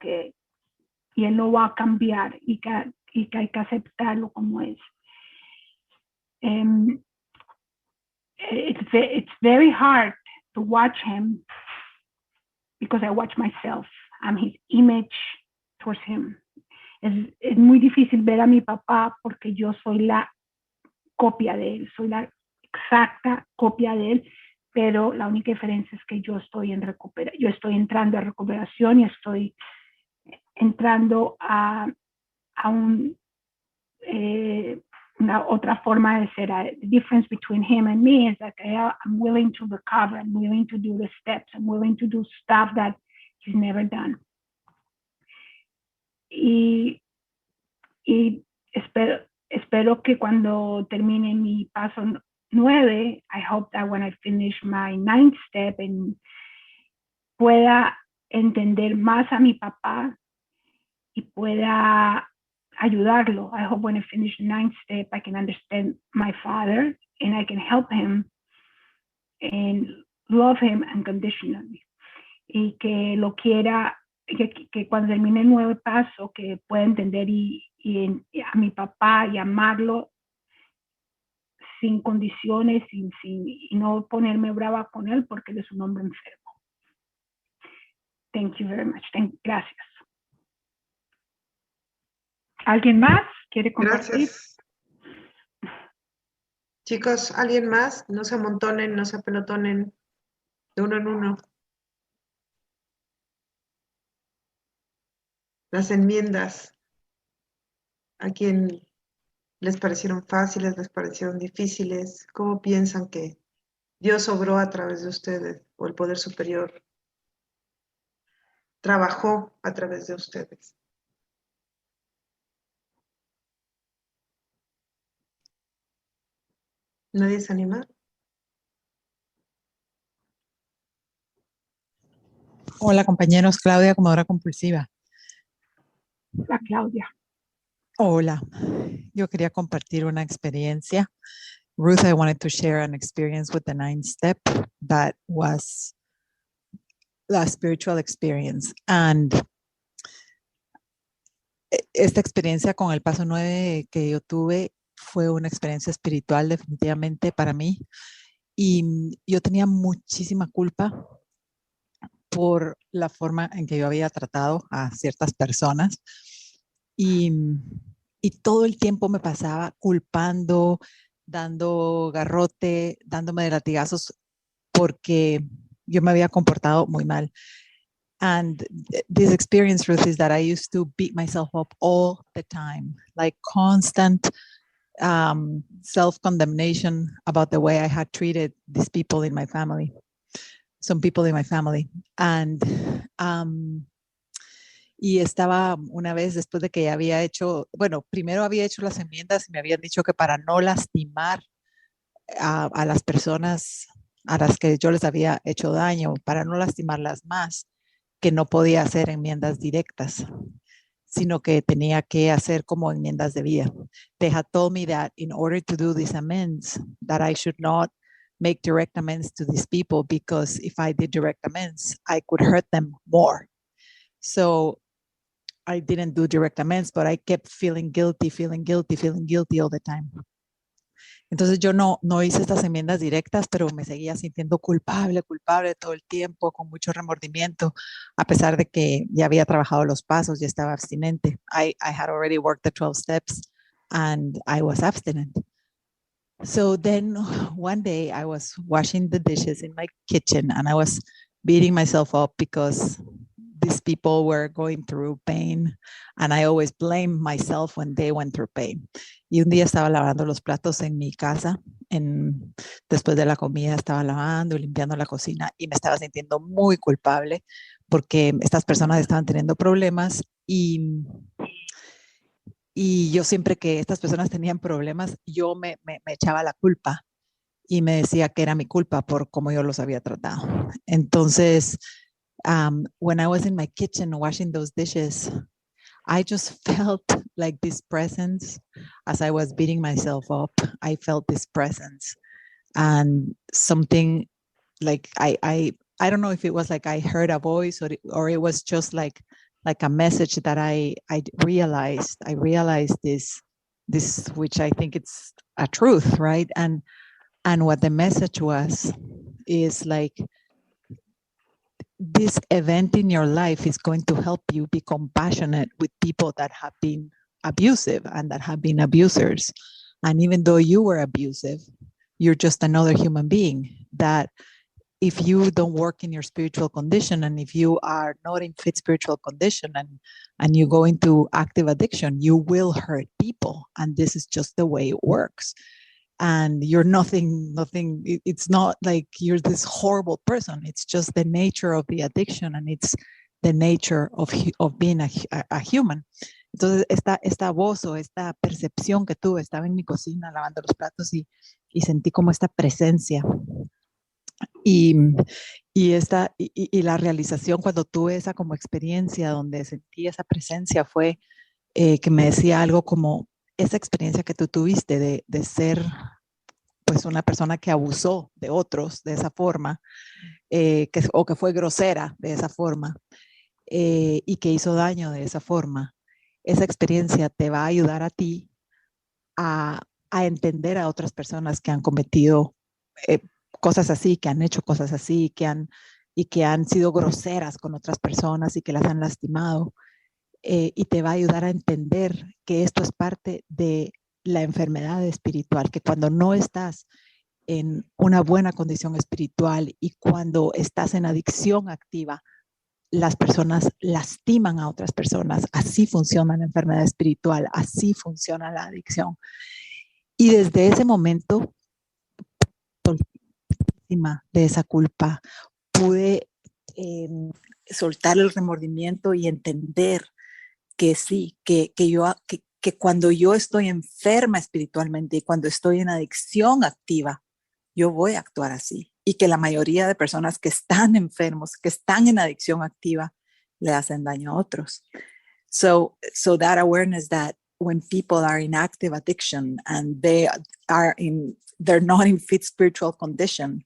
y él no va a cambiar y que hay que aceptarlo como es. It's very hard to watch him because I watch myself. I'm his image towards him. Es muy difícil ver a mi papá porque yo soy la copia de él, soy la exacta copia de él, pero la única diferencia es que yo estoy entrando a recuperación y estoy entrando a una otra forma de ser. The difference between him and me is that I'm willing to recover, I'm willing to do the steps, I'm willing to do stuff that he's never done. y espero que cuando termine mi paso 9, I hope that when I finish my 9th step pueda entender más a mi papá y pueda ayudarlo. I hope when I finish the 9th step, I can understand my father and I can help him and love him unconditionally. Y que lo quiera, que cuando termine el 9 paso, que pueda entender y a mi papá y amarlo sin condiciones y no ponerme brava con él porque él es un hombre enfermo. Thank you very much. Gracias. ¿Alguien más quiere compartir? Gracias. Chicos, ¿alguien más? No se amontonen, no se apelotonen de uno en uno. Las enmiendas, ¿a quién les parecieron fáciles, les parecieron difíciles? ¿Cómo piensan que Dios obró a través de ustedes o el poder superior trabajó a través de ustedes? ¿Nadie se anima? Hola compañeros, Claudia, comadora compulsiva. La Claudia. Hola, yo quería compartir una experiencia. Ruth, I wanted to share an experience with the 9th step that was the spiritual experience. And esta experiencia con el paso 9 que yo tuve fue una experiencia espiritual definitivamente para mí. Y yo tenía muchísima culpa por la forma en que yo había tratado a ciertas personas. Y todo el tiempo me pasaba culpando, dando garrote, dándome de latigazos porque yo me había comportado muy mal. And this experience, Ruth, is that I used to beat myself up all the time, like constant self-condemnation about the way I had treated these people in my family, some people in my family. And y estaba una vez después de que ya había hecho, bueno, primero había hecho las enmiendas y me habían dicho que para no lastimar a las personas a las que yo les había hecho daño, para no lastimarlas más, que no podía hacer enmiendas directas, sino que tenía que hacer como enmiendas de vida. They had told me that in order to do these amends, that I should not make direct amends to these people because if I did direct amends, I could hurt them more. So I didn't do direct amends, but I kept feeling guilty all the time. Entonces yo no hice estas enmiendas directas, pero me seguía sintiendo culpable todo el tiempo, con mucho remordimiento, a pesar de que ya había trabajado los pasos, ya estaba abstinente. I had already worked the 12 steps and I was abstinent. So then one day I was washing the dishes in my kitchen and I was beating myself up because these people were going through pain and I always blame myself when they went through pain. Y un día estaba lavando los platos en mi casa, después de la comida estaba lavando y limpiando la cocina y me estaba sintiendo muy culpable porque estas personas estaban teniendo problemas y yo siempre que estas personas tenían problemas, yo me echaba la culpa y me decía que era mi culpa por cómo yo los había tratado. Entonces, when I was in my kitchen washing those dishes, I just felt like this presence as I was beating myself up. I felt this presence and something like I don't know if it was like I heard a voice or it was just like a message that I realized. I realized this which I think it's a truth, right? And what the message was is like, this event in your life is going to help you be compassionate with people that have been abusive and that have been abusers. And even though you were abusive, you're just another human being that if you don't work in your spiritual condition and if you are not in fit spiritual condition and you go into active addiction, you will hurt people. And this is just the way it works. And you're nothing, it's not like you're this horrible person. It's just the nature of the addiction. And the nature of being a human. Entonces, esta voz o esta percepción que tuve, estaba en mi cocina lavando los platos y sentí como esta presencia. Y la realización cuando tuve esa como experiencia donde sentí esa presencia fue que me decía algo como esa experiencia que tú tuviste de ser pues una persona que abusó de otros de esa forma o que fue grosera de esa forma y que hizo daño de esa forma. Esa experiencia te va a ayudar a ti a entender a otras personas que han cometido cosas así, que han hecho cosas así, que han sido groseras con otras personas y que las han lastimado. Y te va a ayudar a entender que esto es parte de la enfermedad espiritual, que cuando no estás en una buena condición espiritual y cuando estás en adicción activa, las personas lastiman a otras personas. Así funciona la enfermedad espiritual, así funciona la adicción. Y desde ese momento, de esa culpa, pude soltar el remordimiento y entender que sí, que cuando yo estoy enferma espiritualmente y cuando estoy en adicción activa, yo voy a actuar así. Y que la mayoría de personas que están enfermos, que están en adicción activa, le hacen daño a otros. So that awareness that when people are in active addiction and they're not in fit spiritual condition,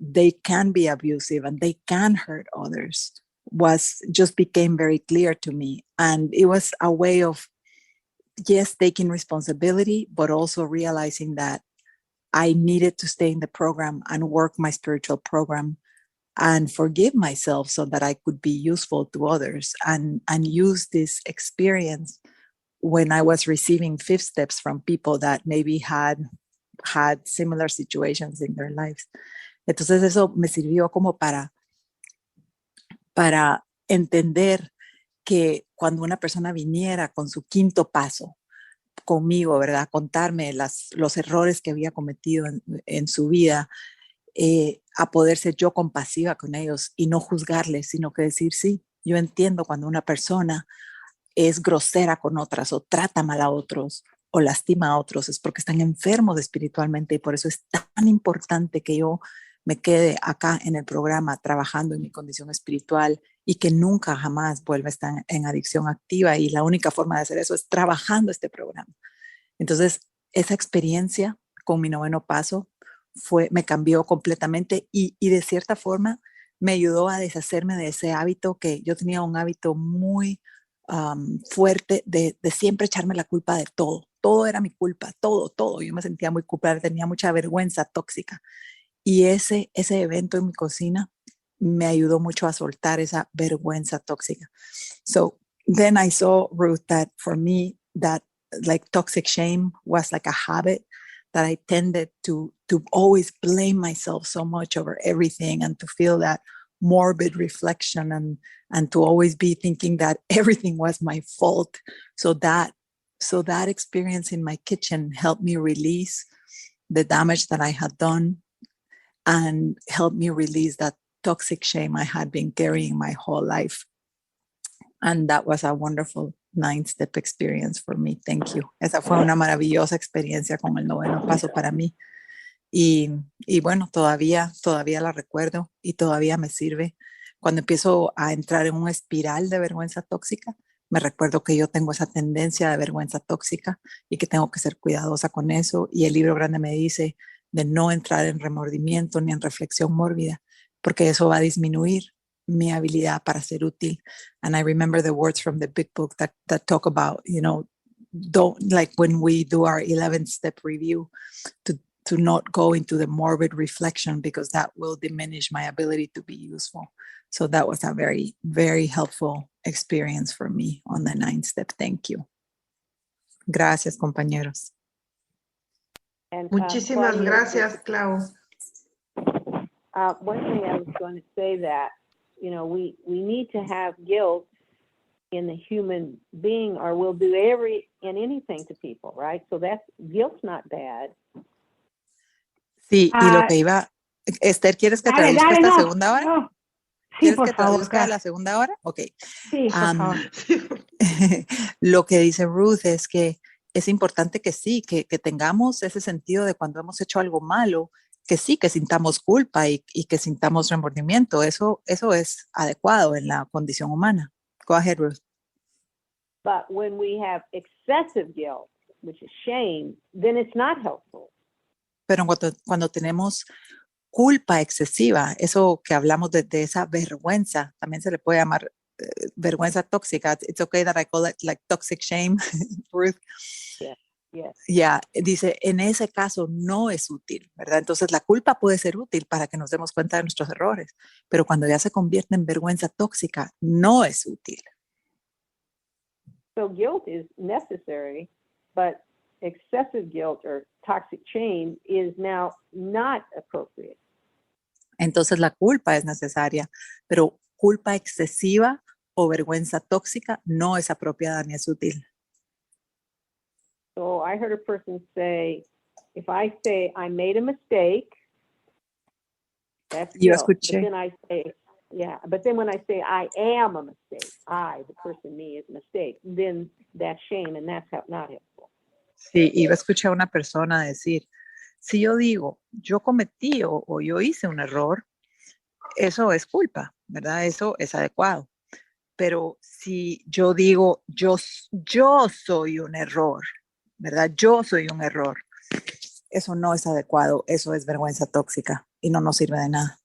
they can be abusive and they can hurt others became very clear to me. And it was a way of, yes, taking responsibility, but also realizing that I needed to stay in the program and work my spiritual program and forgive myself so that I could be useful to others and use this experience when I was receiving fifth steps from people that maybe had similar situations in their lives. Entonces eso me sirvió como para entender que cuando una persona viniera con su quinto paso conmigo, ¿verdad? Contarme los errores que había cometido en su vida, a poder ser yo compasiva con ellos y no juzgarles, sino que decir, sí, yo entiendo cuando una persona es grosera con otras o trata mal a otros o lastima a otros, es porque están enfermos espiritualmente y por eso es tan importante que yo me quede acá en el programa trabajando en mi condición espiritual y que nunca jamás vuelva a estar en adicción activa, y la única forma de hacer eso es trabajando este programa. Entonces, esa experiencia con mi noveno paso me cambió completamente y de cierta forma me ayudó a deshacerme de ese hábito, que yo tenía un hábito muy fuerte de siempre echarme la culpa de todo. Todo era mi culpa, todo. Yo me sentía muy culpable, tenía mucha vergüenza tóxica. Y ese evento en mi cocina me ayudó mucho a soltar esa vergüenza tóxica. So then I saw, Ruth, that for me, that like toxic shame was like a habit that I tended to always blame myself so much over everything and to feel that morbid reflection and to always be thinking that everything was my fault. So that experience in my kitchen helped me release the damage that I had done and helped me release that toxic shame I had been carrying my whole life. And that was a wonderful 9-step experience for me. Thank you. Esa fue una maravillosa experiencia con el noveno paso para mí. Y bueno, todavía la recuerdo y todavía me sirve. Cuando empiezo a entrar en una espiral de vergüenza tóxica, me recuerdo que yo tengo esa tendencia de vergüenza tóxica y que tengo que ser cuidadosa con eso. Y el libro grande me dice de no entrar en remordimiento ni en reflexión mórbida, porque eso va a disminuir mi habilidad para ser útil. And I remember the words from the big book that talk about, don't, like when we do our 11-step review, to not go into the morbid reflection, because that will diminish my ability to be useful. So that was a very, very helpful experience for me on the 9-step. Thank you. Gracias, compañeros. And, Muchísimas Claudia, gracias, Clau. One thing I was going to say that, we need to have guilt in the human being, or we'll do anything to people, right? So guilt's not bad. Sí, y lo que iba, Esther, ¿quieres que traduzca esta segunda hora? Sí, ¿Quieres por que favor, traduzca gracias. la segunda hora? Ok. Sí, por Am, favor. lo que dice Ruth es que es importante que sí, que tengamos ese sentido de cuando hemos hecho algo malo, que sí, que sintamos culpa y que sintamos remordimiento. Eso es adecuado en la condición humana. Go ahead, Ruth. But when we have excessive guilt, which is shame, then it's not helpful. Pero cuando tenemos culpa excesiva, eso que hablamos de esa vergüenza, también se le puede llamar vergüenza tóxica. It's okay that I call it like toxic shame, Ruth. Yes. Ya, dice, en ese caso no es útil, ¿verdad? Entonces la culpa puede ser útil para que nos demos cuenta de nuestros errores, pero cuando ya se convierte en vergüenza tóxica, no es útil. So guilt is necessary, but excessive guilt or toxic shame is now not appropriate. Entonces la culpa es necesaria, pero culpa excesiva o vergüenza tóxica no es apropiada ni es útil. So I heard a person say, if I say I made a mistake, that's Yo guilt. But escuché. then I say, yeah, but then when I say I am a mistake, I, the person, me, is a mistake, then that's shame and that's not helpful. Sí, iba a escuchar a una persona decir, si yo digo, yo cometí o yo hice un error, eso es culpa, ¿verdad? Eso es adecuado. Pero si yo digo, yo soy un error, ¿verdad? Yo soy un error. Eso no es adecuado, eso es vergüenza tóxica y no nos sirve de nada.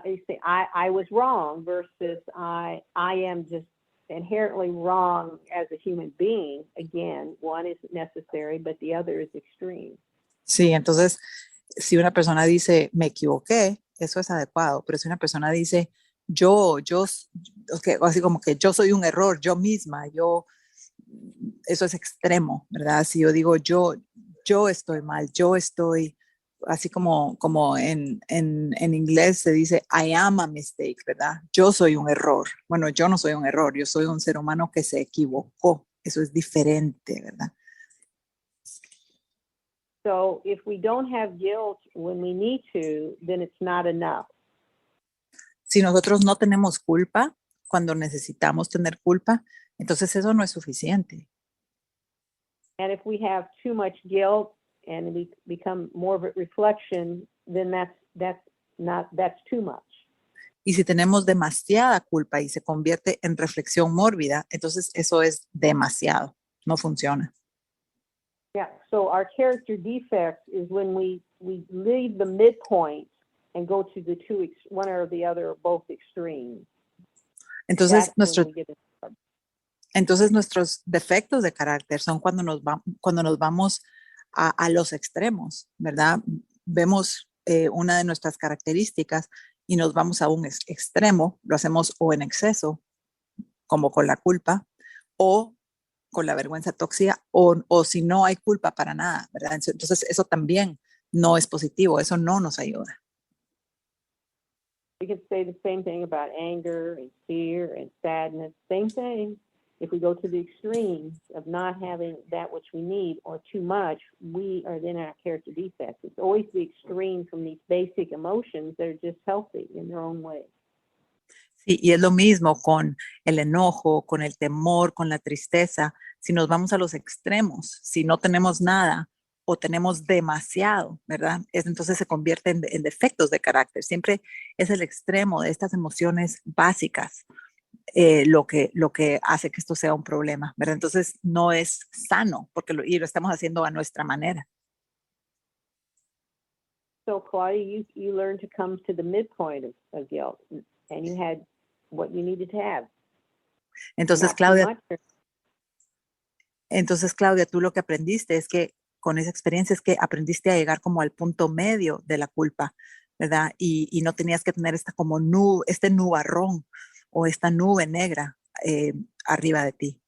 You say I was wrong versus I am just inherently wrong as a human being. Again, one is necessary, but the other is extreme. Sí, entonces, si una persona dice, me equivoqué, eso es adecuado, pero si una persona dice, así como que yo soy un error, yo misma, eso es extremo, ¿verdad? Si yo digo, yo estoy mal, yo estoy, así como en inglés se dice, I am a mistake, ¿verdad? Yo soy un error. Bueno, yo no soy un error, yo soy un ser humano que se equivocó. Eso es diferente, ¿verdad? So if we don't have guilt when we need to, then it's not enough. Si nosotros no tenemos culpa cuando necesitamos tener culpa, entonces eso no es suficiente. And if we have too much guilt and we become more of a reflection, then that's too much. Y si tenemos demasiada culpa y se convierte en reflexión mórbida, entonces eso es demasiado, no funciona. Yeah, so our character defects is when we leave the midpoint and go to the one or the other or both extremes. Entonces, That's nuestros defectos de carácter son cuando nos vamos a los extremos, ¿verdad? Vemos una de nuestras características y nos vamos a un extremo, lo hacemos o en exceso, como con la culpa, o con la vergüenza tóxica, o si no hay culpa para nada, ¿verdad? Entonces, eso también no es positivo, eso no nos ayuda. We can say the same thing about anger and fear and sadness. Same thing. If we go to the extremes of not having that which we need or too much, we are then our character defects. It's always the extreme from these basic emotions that are just healthy in their own way. Sí, y es lo mismo con el enojo, con el temor, con la tristeza. Si nos vamos a los extremos, si no tenemos nada o tenemos demasiado, ¿verdad? Entonces se convierte en defectos de carácter. Siempre es el extremo de estas emociones básicas lo que hace que esto sea un problema, ¿verdad? Entonces no es sano porque lo estamos haciendo a nuestra manera. So Claudia, you learned to come to the midpoint of guilt, and you had what you needed to have. Entonces, Claudia, tú lo que aprendiste es que con esa experiencia es que aprendiste a llegar como al punto medio de la culpa, ¿verdad? Y no tenías que tener este nubarrón o esta nube negra arriba de ti.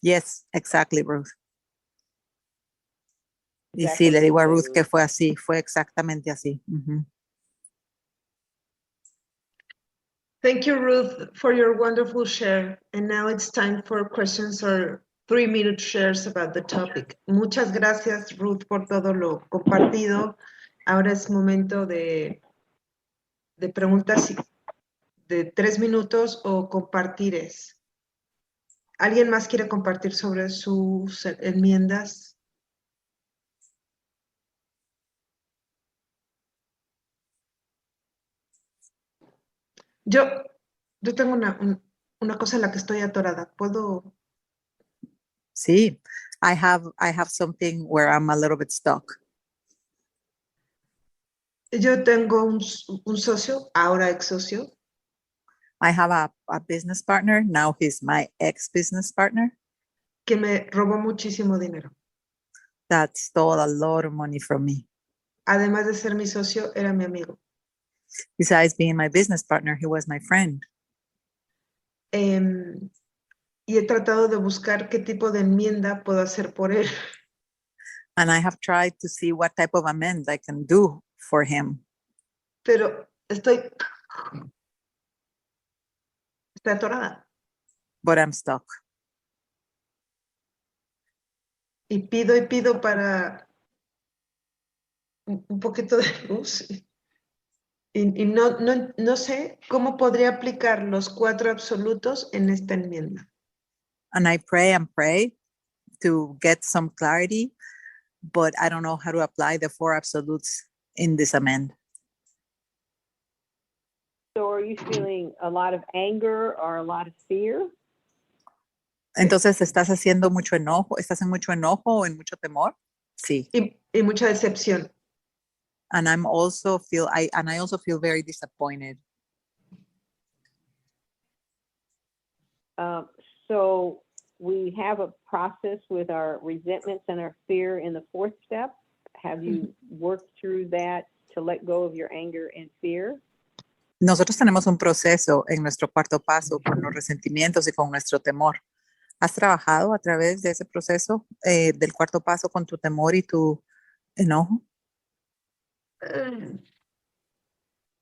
Yes, exactly, Ruth. Y sí, le digo a Ruth que fue así, fue exactamente así. Uh-huh. Thank you, Ruth, for your wonderful share. And now it's time for questions or 3-minute shares about the topic. Muchas gracias, Ruth, por todo lo compartido. Ahora es momento de de preguntas de 3 minutos o compartires. ¿Alguien más quiere compartir sobre sus enmiendas? Yo tengo una cosa en la que estoy atorada. ¿Puedo? Sí, I have something where I'm a little bit stuck. Yo tengo un socio, ahora ex socio, I have a business partner. Now he's my ex-business partner que me robó muchísimo dinero. that stole a lot of money from me. Además de ser mi socio, era mi amigo. Besides being my business partner, he was my friend. Y he tratado de buscar qué tipo de enmienda puedo hacer por él. And I have tried to see what type of amends I can do for him. Pero estoy atorada. But I'm stuck. Y pido para un poquito de luz. Y no sé cómo podría aplicar los 4 absolutos en esta enmienda. And I pray and pray to get some clarity, but I don't know how to apply the 4 absolutes in this amend. So are you feeling a lot of anger or a lot of fear? Entonces, ¿estás haciendo mucho enojo? ¿Estás en mucho enojo o en mucho temor? Sí. Y mucha decepción. And I also feel very disappointed. So we have a process with our resentments and our fear in the 4th step. Have you worked through that to let go of your anger and fear? Nosotros tenemos un proceso en nuestro 4º paso con los resentimientos y con nuestro temor. ¿Has trabajado a través de ese proceso del 4º paso con tu temor y tu enojo?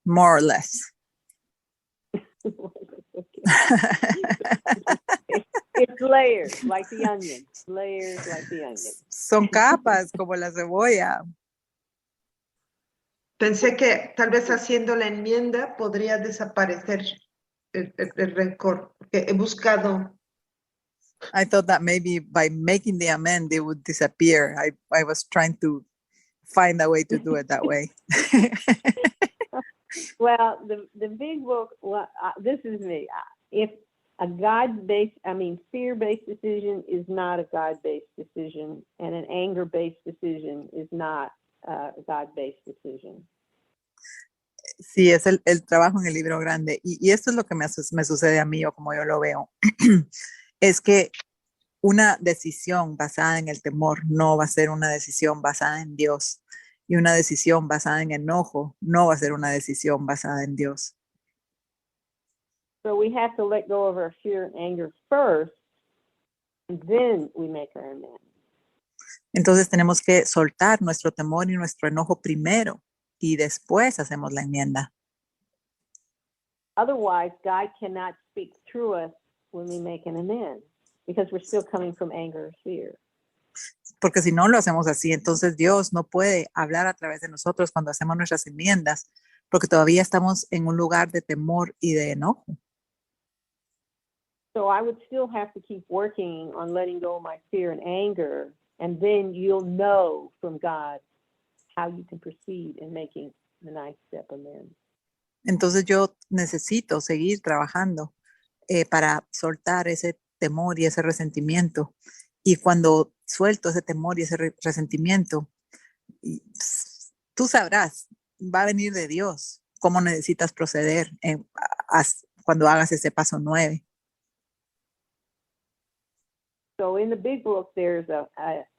More or less. It's layers, like the onion. Layers like the onion. Son capas como la cebolla. Pensé que tal vez haciendo la enmienda podría desaparecer el rencor, porque he buscado. I thought that maybe by making the amend, it would disappear. I was trying to find a way to do it that way. Well, the big book, this is me. If a fear-based decision is not a God-based decision, and an anger-based decision is not a God-based decision. Sí, es el trabajo en el libro grande. Y esto es lo que me sucede a mí, o como yo lo veo. Es que una decisión basada en el temor no va a ser una decisión basada en Dios. Y una decisión basada en enojo no va a ser una decisión basada en Dios. So we have to let go of our fear and anger first, and then we make our amends. Entonces tenemos que soltar nuestro temor y nuestro enojo primero y después hacemos la enmienda. Otherwise, God cannot speak through us when we make an amend, because we're still coming from anger or fear. Porque si no lo hacemos así, entonces Dios no puede hablar a través de nosotros cuando hacemos nuestras enmiendas, porque todavía estamos en un lugar de temor y de enojo. So I would still have to keep working on letting go of my fear and anger, and then you'll know from God how you can proceed in making the 9th step amend. Entonces yo necesito seguir trabajando para soltar ese temor y ese resentimiento. Y cuando suelto ese temor y ese resentimiento, tú sabrás, va a venir de Dios cómo necesitas proceder cuando hagas ese paso 9. So in the big book, there's a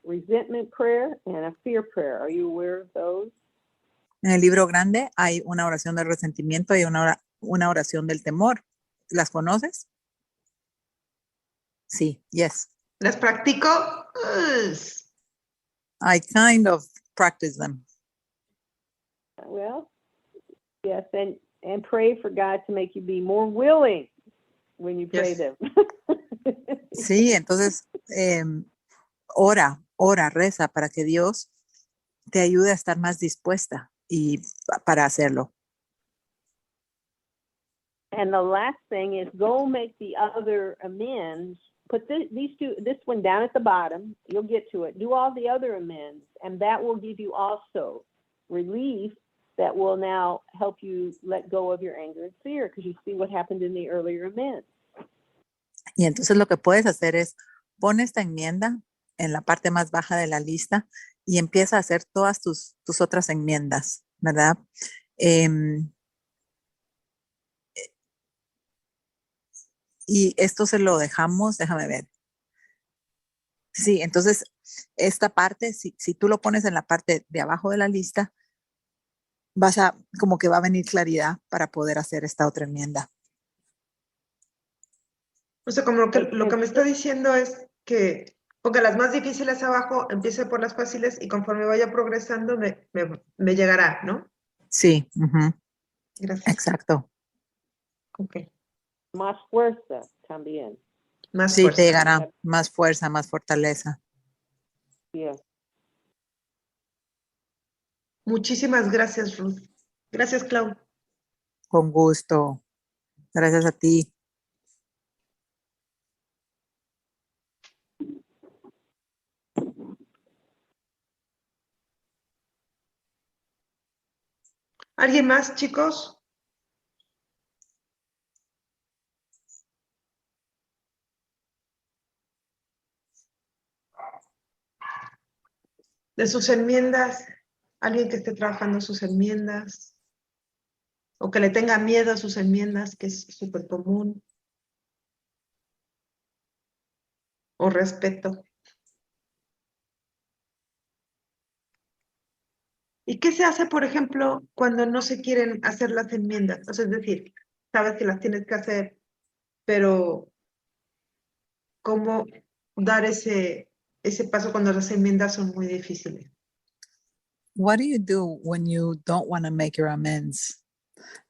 resentment prayer and a fear prayer. Are you aware of those? En el libro grande hay una oración del resentimiento y una oración del temor. ¿Las conoces? Sí, yes. ¿Las practico? I kind of practice them. Well, yes, and pray for God to make you be more willing when you pray them. Sí, entonces reza para que Dios te ayude a estar más dispuesta y para hacerlo. And the last thing is go make the other amends. Put this one down at the bottom. You'll get to it. Do all the other amends, and that will give you also relief that will now help you let go of your anger and fear, because you see what happened in the earlier amends. Y entonces lo que puedes hacer es pon esta enmienda en la parte más baja de la lista y empieza a hacer todas tus otras enmiendas, ¿verdad? Y esto se lo dejamos, déjame ver. Sí, entonces esta parte, si tú lo pones en la parte de abajo de la lista, como que va a venir claridad para poder hacer esta otra enmienda. O sea, como lo que me está diciendo es que ponga las más difíciles abajo, empiece por las fáciles y conforme vaya progresando me llegará, ¿no? Sí. Gracias. Exacto. Ok. Más fuerza también. Más Sí, fuerza. te llegará más fuerza, más fortaleza. Yes. Muchísimas gracias, Ruth. Gracias, Clau. Con gusto. Gracias a ti. ¿Alguien más, chicos? De sus enmiendas, alguien que esté trabajando sus enmiendas o que le tenga miedo a sus enmiendas, que es súper común. O respeto. ¿Y qué se hace, por ejemplo, cuando no se quieren hacer las enmiendas? O sea, es decir, sabes que las tienes que hacer, pero ¿cómo dar ese paso cuando las enmiendas son muy difíciles? What do you do when you don't want to make your amends?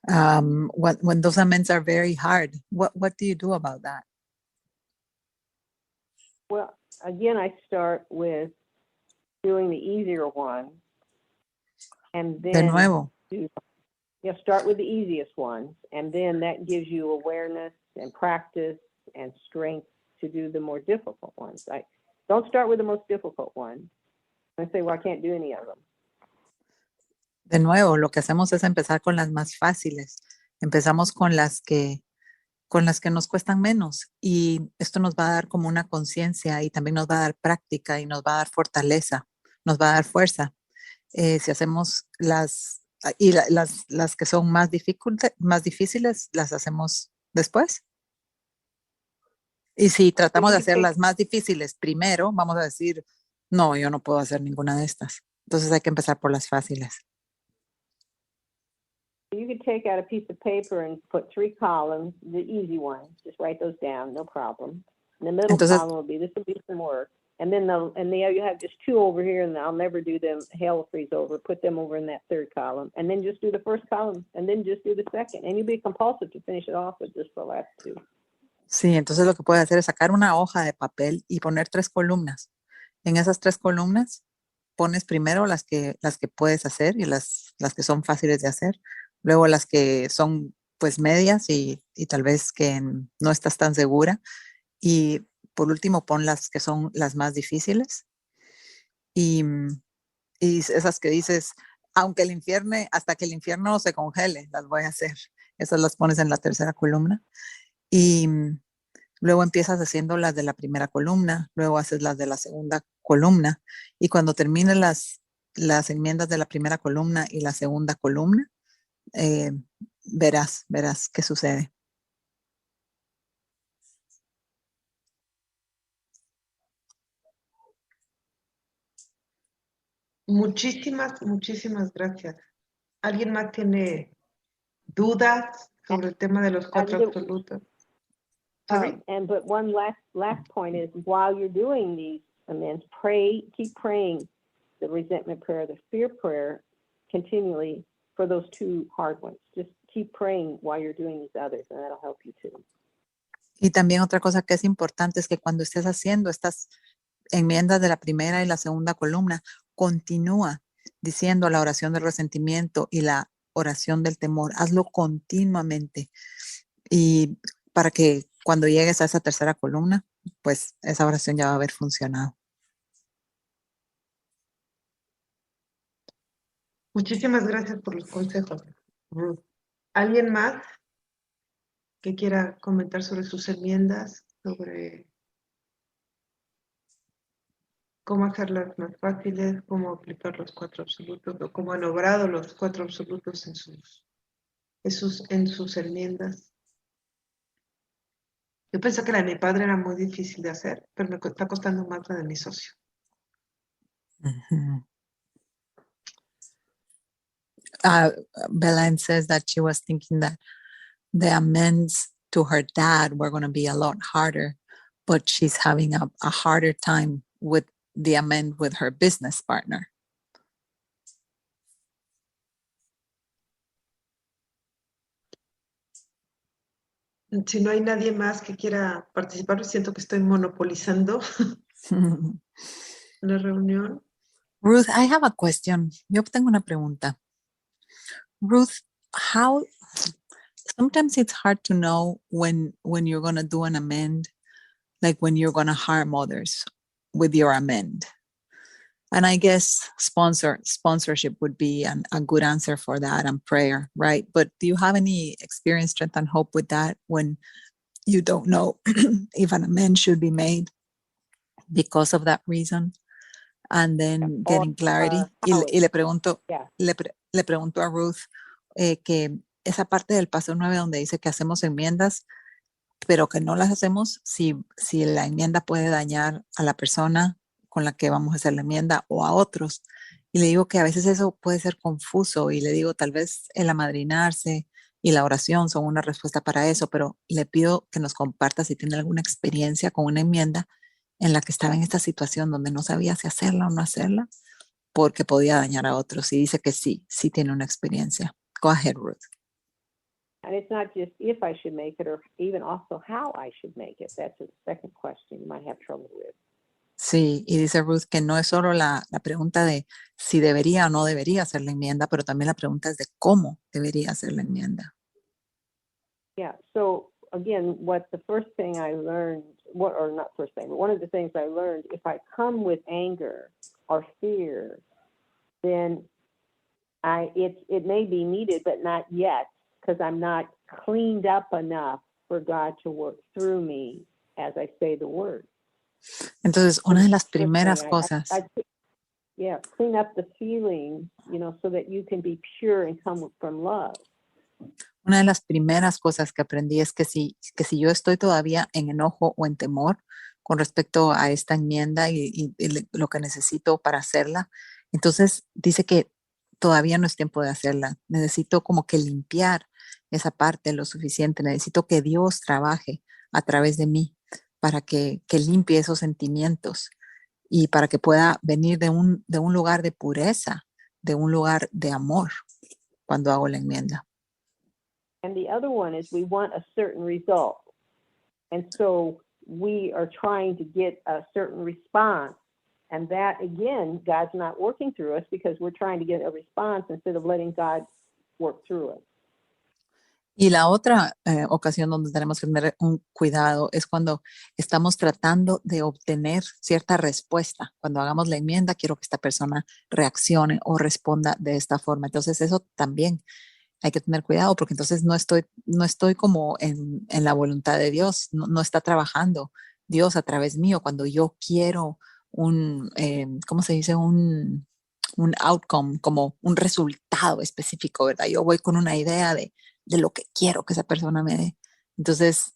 When those amends are very hard, what do you do about that? Well, again, I start with doing the easier one, and then De nuevo. Start with the easiest ones, and then that gives you awareness and practice and strength to do the more difficult ones. Don't start with the most difficult one and say, well, I can't do any of them. De nuevo, lo que hacemos es empezar con las más fáciles. Empezamos con las que nos cuestan menos, y esto nos va a dar como una conciencia y también nos va a dar práctica y nos va a dar fortaleza, nos va a dar fuerza. Si hacemos las que son más difíciles, las hacemos después. Y si tratamos de hacer las más difíciles primero, vamos a decir, no, yo no puedo hacer ninguna de estas. Entonces hay que empezar por las fáciles. You could take out a piece of paper and put 3 columns, the easy ones. Just write those down, no problem. And the middle column will be, this will be some work. And then you have just 2 over here, and I'll never do them, hell freeze over. Put them over in that 3rd column. And then just do the 1st column, and then just do the 2nd. And you'll be compulsive to finish it off with just the last 2. Sí, entonces lo que puedes hacer es sacar una hoja de papel y poner 3 columnas. En esas 3 columnas pones primero las que puedes hacer y las que son fáciles de hacer. Luego las que son pues medias y tal vez que no estás tan segura. Y por último pon las que son las más difíciles. Y esas que dices, hasta que el infierno se congele, las voy a hacer. Esas las pones en la 3ª columna. Y luego empiezas haciendo las de la 1ª columna, luego haces las de la 2ª columna. Y cuando termines las enmiendas de la 1ª columna y la 2ª columna, verás qué sucede. Muchísimas gracias. ¿Alguien más tiene dudas sobre el tema de los 4 absolutos? But one last point is, while you're doing these amends, keep praying the resentment prayer, the fear prayer continually for those 2 hard ones. Just keep praying while you're doing these others, and that'll help you too. Y también otra cosa que es importante es que cuando estés haciendo estas enmiendas de la 1ª y la 2ª columna, continúa diciendo la oración del resentimiento y la oración del temor. Hazlo continuamente. Y para que cuando llegues a esa tercera columna, pues esa oración ya va a haber funcionado. Muchísimas gracias por los consejos, Ruth. ¿Alguien más que quiera comentar sobre sus enmiendas, sobre cómo hacerlas más fáciles, cómo aplicar los 4 absolutos o cómo han logrado los 4 absolutos en sus enmiendas? Yo pensé que la de mi padre era muy difícil de hacer, pero me está costando más la de mi socio. Mm-hmm. Belen says that she was thinking that the amends to her dad were going to be a lot harder, but she's having a harder time with the amend with her business partner. Si no hay nadie más que quiera participar, siento que estoy monopolizando la reunión. Ruth, I have a question. Yo tengo una pregunta. Ruth, how sometimes it's hard to know when you're going to do an amend, like when you're going to harm others with your amend. And I guess sponsorship would be a good answer for that, and prayer, right? But do you have any experience, strength, and hope with that when you don't know if an amend should be made because of that reason? And then getting clarity. Y le pregunto, Yeah. le pregunto a Ruth que esa parte del paso 9 donde dice que hacemos enmiendas, pero que no las hacemos si la enmienda puede dañar a la persona con la que vamos a hacer la enmienda o a otros. Y le digo que a veces eso puede ser confuso y le digo tal vez el amadrinarse y la oración son una respuesta para eso, pero le pido que nos comparta si tiene alguna experiencia con una enmienda en la que estaba en esta situación donde no sabía si hacerla o no hacerla porque podía dañar a otros. Y dice que sí tiene una experiencia. Go ahead, Ruth. And it's not just if I should make it or even also how I should make it. That's a second question you might have trouble with. Sí, y dice Ruth que no es solo la pregunta de si debería o no debería hacer la enmienda, pero también la pregunta es de cómo debería hacer la enmienda. Yeah, so again, what the first thing I learned, or not first thing, but one of the things I learned, if I come with anger or fear, then it may be needed, but not yet, because I'm not cleaned up enough for God to work through me as I say the word. Entonces, una de las primeras cosas. Yeah, clean up the feeling, so that you can be pure and come from love. Una de las primeras cosas que aprendí es que si yo estoy todavía en enojo o en temor con respecto a esta enmienda y lo que necesito para hacerla, entonces dice que todavía no es tiempo de hacerla. Necesito como que limpiar esa parte lo suficiente. Necesito que Dios trabaje a través de mí para que limpie esos sentimientos y para que pueda venir de un lugar de pureza, de un lugar de amor cuando hago la enmienda. And the other one is we want a certain result. And so we are trying to get a certain response. And that, again, God's not working through us because we're trying to get a response instead of letting God work through us. Y la otra ocasión donde tenemos que tener un cuidado es cuando estamos tratando de obtener cierta respuesta. Cuando hagamos la enmienda, quiero que esta persona reaccione o responda de esta forma. Entonces, eso también hay que tener cuidado porque entonces no estoy como en la voluntad de Dios, no está trabajando Dios a través mío cuando yo quiero ¿cómo se dice? Un outcome, como un resultado específico, ¿verdad? Yo voy con una idea de lo que quiero que esa persona me dé. Entonces,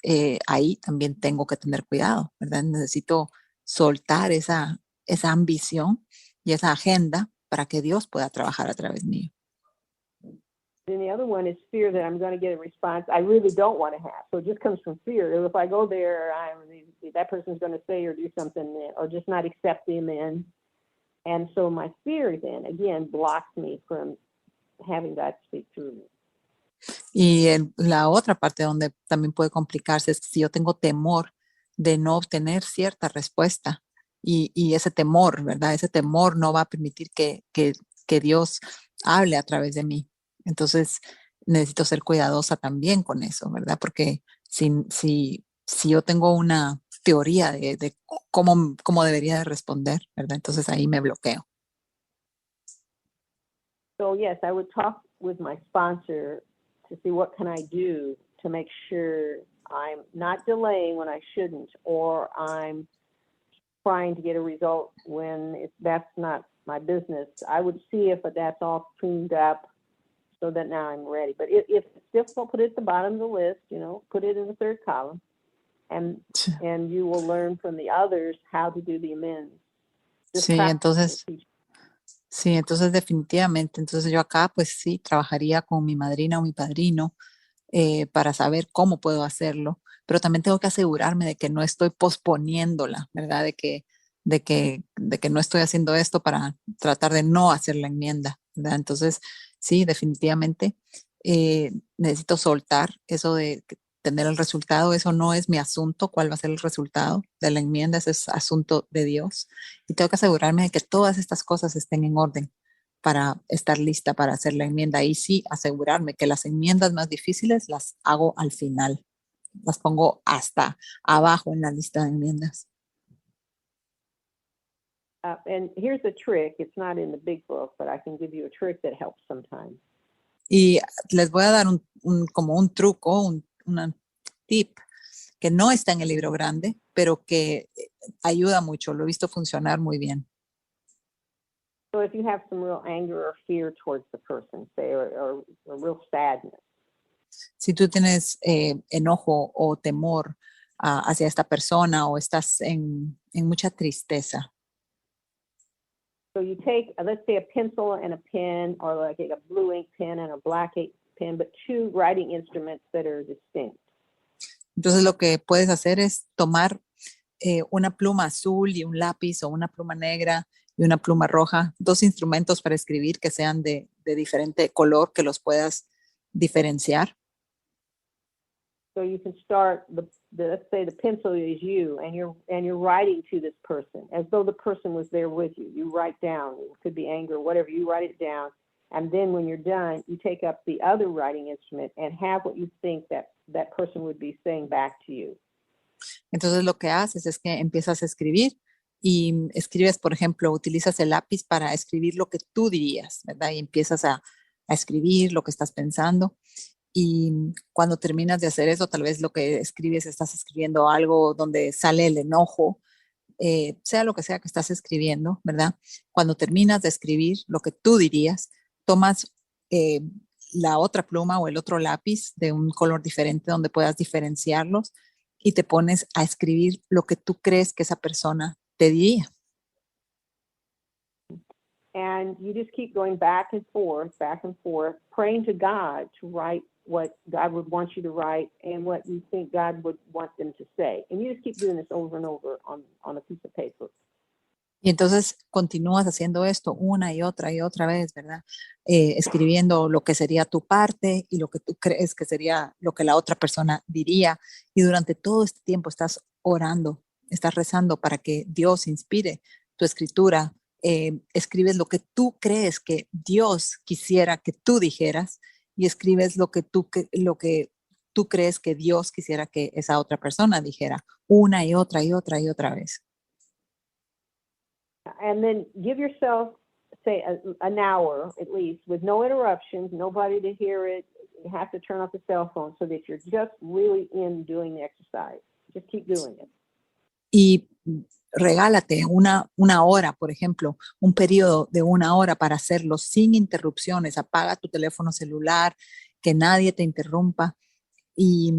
ahí también tengo que tener cuidado, ¿verdad? Necesito soltar esa ambición y esa agenda para que Dios pueda trabajar a través mío. And the other one is fear that I'm going to get a response I really don't want to have. So it just comes from fear. If I go there, that person's going to say or do something or just not accept him in. And so my fear then, again, blocks me from having God speak through me. Y la otra parte donde también puede complicarse es que si yo tengo temor de no obtener cierta respuesta y ese temor, ¿verdad? Ese temor no va a permitir que Dios hable a través de mí. Entonces, necesito ser cuidadosa también con eso, ¿verdad? Porque si yo tengo una teoría de cómo debería de responder, ¿verdad? Entonces ahí me bloqueo. So yes, I would talk with my sponsor to see what can I do to make sure I'm not delaying when I shouldn't, or I'm trying to get a result when that's not my business. I would see if that's all cleaned up so that now I'm ready. But if it's difficult, put it at the bottom of the list, put it in the third column, and you will learn from the others how to do the amends. Sí, entonces definitivamente, entonces yo acá pues sí, trabajaría con mi madrina o mi padrino para saber cómo puedo hacerlo, pero también tengo que asegurarme de que no estoy posponiéndola, ¿verdad? De que no estoy haciendo esto para tratar de no hacer la enmienda, ¿verdad? Entonces, sí, definitivamente necesito soltar eso de tener el resultado. Eso no es mi asunto, cuál va a ser el resultado de la enmienda, ese es asunto de Dios. Y tengo que asegurarme de que todas estas cosas estén en orden para estar lista para hacer la enmienda. Y sí, asegurarme que las enmiendas más difíciles las hago al final. Las pongo hasta abajo en la lista de enmiendas. And here's a trick. It's not in the big book, but I can give you a trick that helps sometimes. Y les voy a dar como un truco, un tip que no está en el libro grande, pero que ayuda mucho. Lo he visto funcionar muy bien. So if you have some real anger or fear towards the person, say, or real sadness. Si tú tienes enojo o temor hacia esta persona o estás en mucha tristeza. So you take, let's say, a pencil and a pen, or like a blue ink pen and a black ink pen, but two writing instruments that are distinct. Entonces lo que puedes hacer es tomar una pluma azul y un lápiz, o una pluma negra y una pluma roja, dos instrumentos para escribir que sean de diferente color, que los puedas diferenciar. So you can start let's say the pencil is you, and you're writing to this person as though the person was there with you. You write down, it could be anger, whatever, you write it down, and then when you're done, you take up the other writing instrument and have what you think that person would be saying back to you. Entonces lo que haces es que empiezas a escribir y escribes, por ejemplo, utilizas el lápiz para escribir lo que tú dirías, ¿verdad? Y empiezas a escribir lo que estás pensando. Y cuando terminas de hacer eso, tal vez lo que escribes, estás escribiendo algo donde sale el enojo, sea lo que sea que estás escribiendo, ¿verdad? Cuando terminas de escribir lo que tú dirías, tomas la otra pluma o el otro lápiz de un color diferente donde puedas diferenciarlos y te pones a escribir lo que tú crees que esa persona te diría. And you just keep going back and forth, praying to God to write what God would want you to write and what you think God would want them to say. And you just keep doing this over and over on a piece of paper. Y entonces continúas haciendo esto una y otra vez, ¿verdad? Escribiendo lo que sería tu parte y lo que tú crees que sería lo que la otra persona diría. Y durante todo este tiempo estás orando, estás rezando para que Dios inspire tu escritura. Escribes lo que tú crees que Dios quisiera que tú dijeras y escribes lo que tú crees que Dios quisiera que esa otra persona dijera una y otra vez. And then give yourself, say, an hour at least with no interruptions, nobody to hear it. You have to turn off the cell phone so that you're just really in doing the exercise. Just keep doing it. Y regálate una hora, por ejemplo, un periodo de una hora para hacerlo sin interrupciones. Apaga tu teléfono celular, que nadie te interrumpa y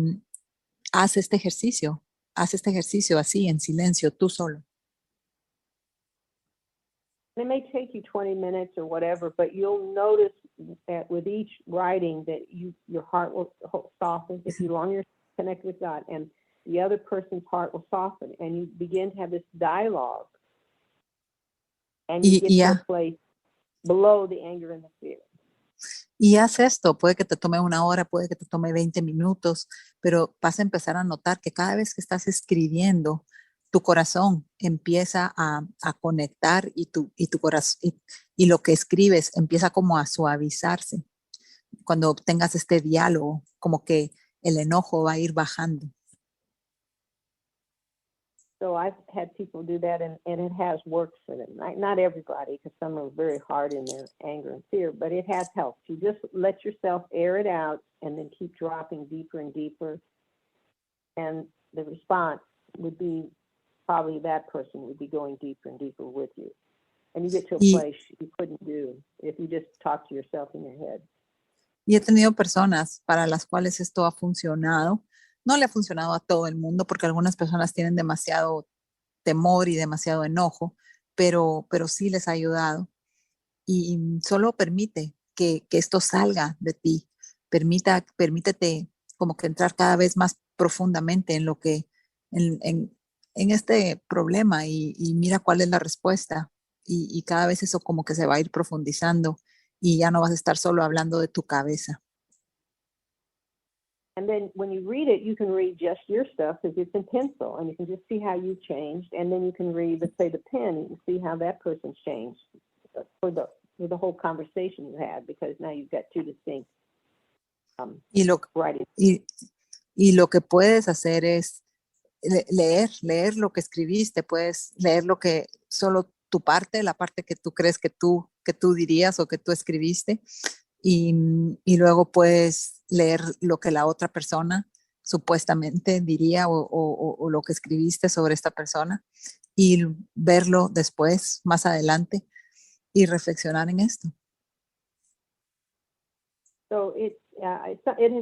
haz este ejercicio así en silencio, tú solo. It may take you 20 minutes or whatever, but you'll notice that with each writing that your heart will soften if you longer connect with God, and the other person's heart will soften, and you begin to have this dialogue, and you get to a place below the anger and the fear. Y haz esto, puede que te tome una hora, puede que te tome 20 minutos, pero vas a empezar a notar que cada vez que estás escribiendo, tu corazón empieza a conectar y tu corazón y lo que escribes empieza como a suavizarse. cuando tengas este diálogo, como que el enojo va a ir bajando. So I've had people do that, and it has worked for them. Not everybody, because some are very hard in their anger and fear, but it has helped. You just let yourself air it out and then keep dropping deeper and deeper. And the response would be probably that person would be going deeper and deeper with you. And you get to a place you couldn't do if you just talk to yourself in your head. Y he tenido personas para las cuales esto ha funcionado. No le ha funcionado a todo el mundo porque algunas personas tienen demasiado temor y demasiado enojo, pero sí les ha ayudado. Y solo permite que esto salga de ti. Permítete como que entrar cada vez más profundamente en lo que, en este problema y mira cuál es la respuesta. Y cada vez eso como que se va a ir profundizando y ya no vas a estar solo hablando de tu cabeza. And then when you read it, you can read just your stuff because it's in pencil, and you can just see how you changed. And then you can read, let's say, the pen, and you can see how that person's changed for the whole conversation you had, because now you've got two distinct writing. Y lo que puedes hacer es leer lo que escribiste, puedes leer lo que solo tu parte, la parte que tú crees que tú dirías o que tú escribiste. Y luego puedes leer lo que la otra persona supuestamente diría o lo que escribiste sobre esta persona y verlo después, más adelante, y reflexionar en esto. So it has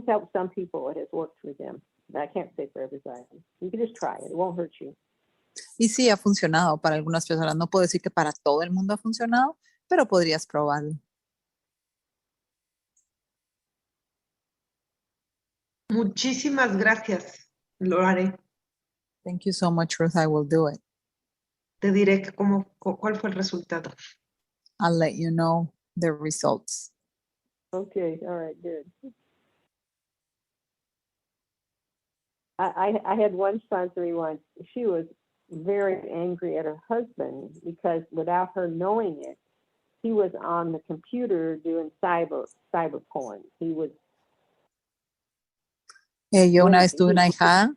helped some people. It has worked for them. I can't say for everybody. You can just try it. It won't hurt you. Y sí, ha funcionado para algunas personas. No puedo decir que para todo el mundo ha funcionado, pero podrías probarlo. Muchísimas gracias. Lo haré. Thank you so much, Ruth. I will do it. Te diré cuál fue el resultado. I'll let you know the results. Okay, all right, good. I had one sponsor once. She was very angry at her husband because without her knowing it, he was on the computer doing cyber porn. He was. Yo una vez tuve una hijada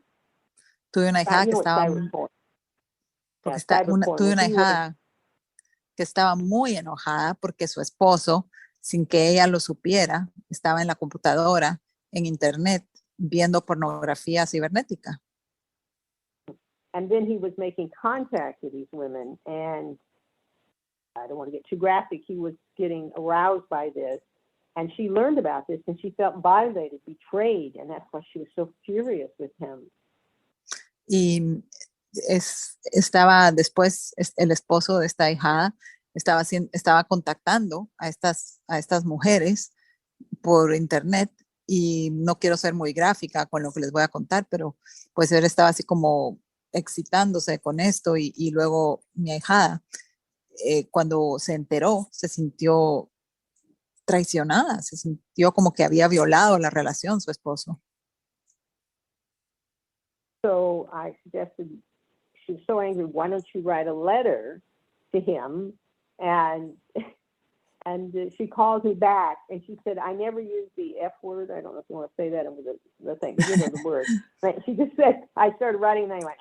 que estaba, tuve una hijada que estaba muy enojada porque su esposo, sin que ella lo supiera, estaba en la computadora, en internet, viendo pornografía cibernética. And then he was making contact with these women, and I don't want to get too graphic, he was getting aroused by this. And she learned about this, and she felt violated, betrayed, and that's why she was so furious with him. Y estaba después, el esposo de esta hijada estaba contactando a estas mujeres por internet, y no quiero ser muy gráfica con lo que les voy a contar, pero pues él estaba así como excitándose con esto, y luego mi ahijada, cuando se enteró, se sintió traicionada, se sintió como que había violado la relación su esposo. So I suggested, she was so angry, why don't you write a letter to him? And she called me back, and she said, I never use the F word. I don't know if you want to say that over the thing, but you know the word. But she just said, I started writing, and I went,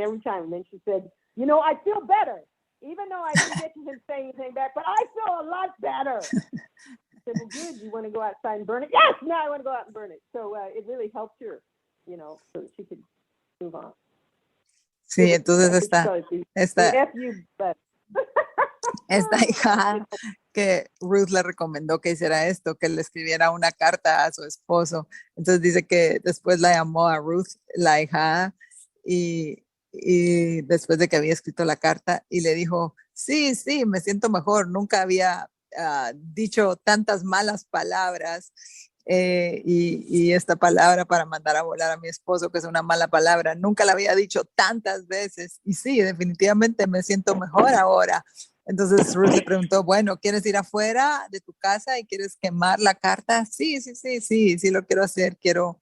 every time. And then she said, you know, I feel better. Even though I didn't get to him saying anything back, but I feel a lot better. I said, well, good. You want to go outside and burn it? Yes, now I want to go out and burn it. So it really helped her, you know, so that she could move on. Sí, entonces esta hija que Ruth le recomendó que hiciera esto, que le escribiera una carta a su esposo. Entonces dice que después la llamó a Ruth, la hija, y después de que había escrito la carta, y le dijo, sí, me siento mejor, nunca había dicho tantas malas palabras, y esta palabra para mandar a volar a mi esposo, que es una mala palabra, nunca la había dicho tantas veces, y sí, definitivamente me siento mejor ahora. Entonces Ruth le preguntó, bueno, ¿quieres ir afuera de tu casa y quieres quemar la carta? Sí, lo quiero hacer, quiero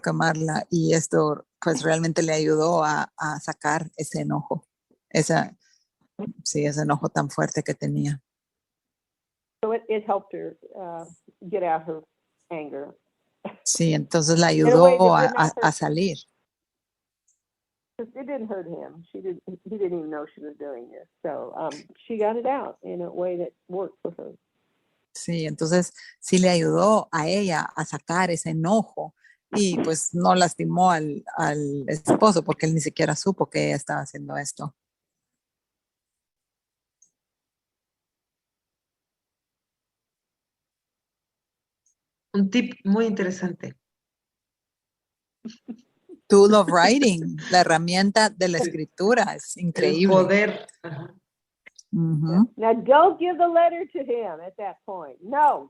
quemarla. Y esto pues realmente le ayudó a sacar ese enojo, ese enojo tan fuerte que tenía. So it helped her get out her anger. Sí, entonces la In a way that ayudó did not a hurt. salir. It didn't hurt him. He didn't even know she was doing this. So she got it out in a way that worked for her. Sí, entonces sí le ayudó a ella a sacar ese enojo y pues no lastimó al esposo porque él ni siquiera supo que ella estaba haciendo esto. Un tip muy interesante. Tool of writing, la herramienta de la escritura, es El increíble. poder. Ajá. Ujú. Now don't give the letter to him at that point. No.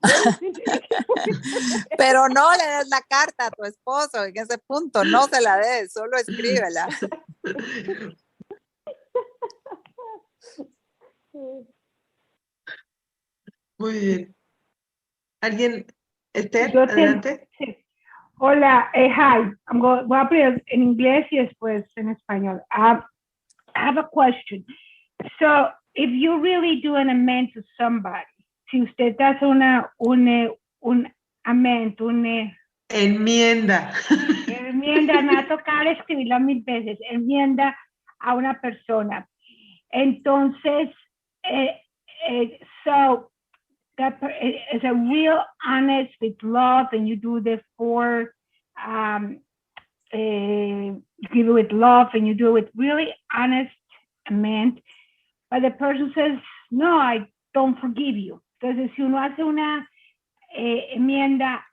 Pero no le des la carta a tu esposo en ese punto, no se la des, solo escríbela. Muy bien. ¿Alguien? Esther, Yo adelante. sí. Hola, hi. Voy a aprender en inglés y después en español. I have a question. So, if you really do an amend to somebody, si usted hace un amend, Enmienda. enmienda, me va a tocar escribirla 1000 veces, enmienda a una persona. Entonces, so that is a real honest with love, and you do the four, you do it with love, and you do it with really honest amend. But the person says, no, I don't forgive you. Entonces, si uno hace una enmienda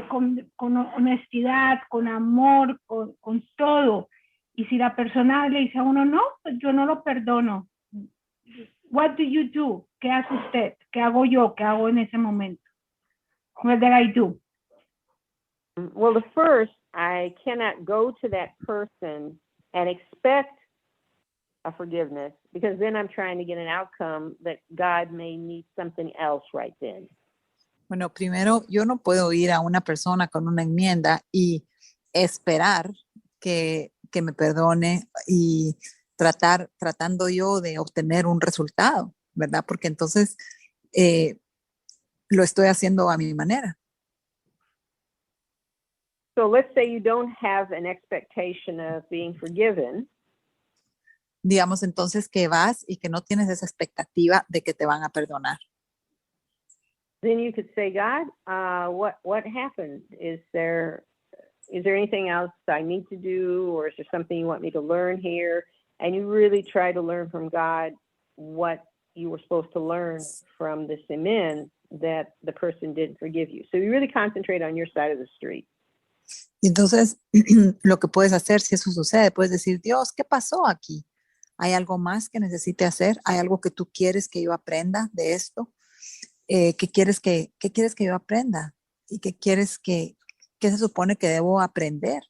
con honestidad, con amor, con todo, y si la persona le dice a uno, no, pues yo no lo perdono. What do you do? ¿Qué hace usted? ¿Qué hago yo? ¿Qué hago en ese momento? What did I do? Well, the first, I cannot go to that person and expect a forgiveness, because then I'm trying to get an outcome that God may need something else right then. Bueno, primero, yo no puedo ir a una persona con una enmienda y esperar que me perdone y tratando yo de obtener un resultado, ¿verdad? Porque entonces lo estoy haciendo a mi manera. So let's say you don't have an expectation of being forgiven. Digamos entonces que vas y que no tienes esa expectativa de que te van a perdonar. Then you could say, God, what happened? Is there anything else I need to do, or is there something you want me to learn here? And you really try to learn from God what you were supposed to learn from this amen that the person didn't forgive you. So you really concentrate on your side of the street. Entonces, lo que puedes hacer si eso sucede, puedes decir, Dios, ¿qué pasó aquí? ¿Hay algo más que necesite hacer? ¿Hay algo que tú quieres que yo aprenda de esto? ¿Qué quieres que yo aprenda? ¿Y qué quieres qué se supone que debo aprender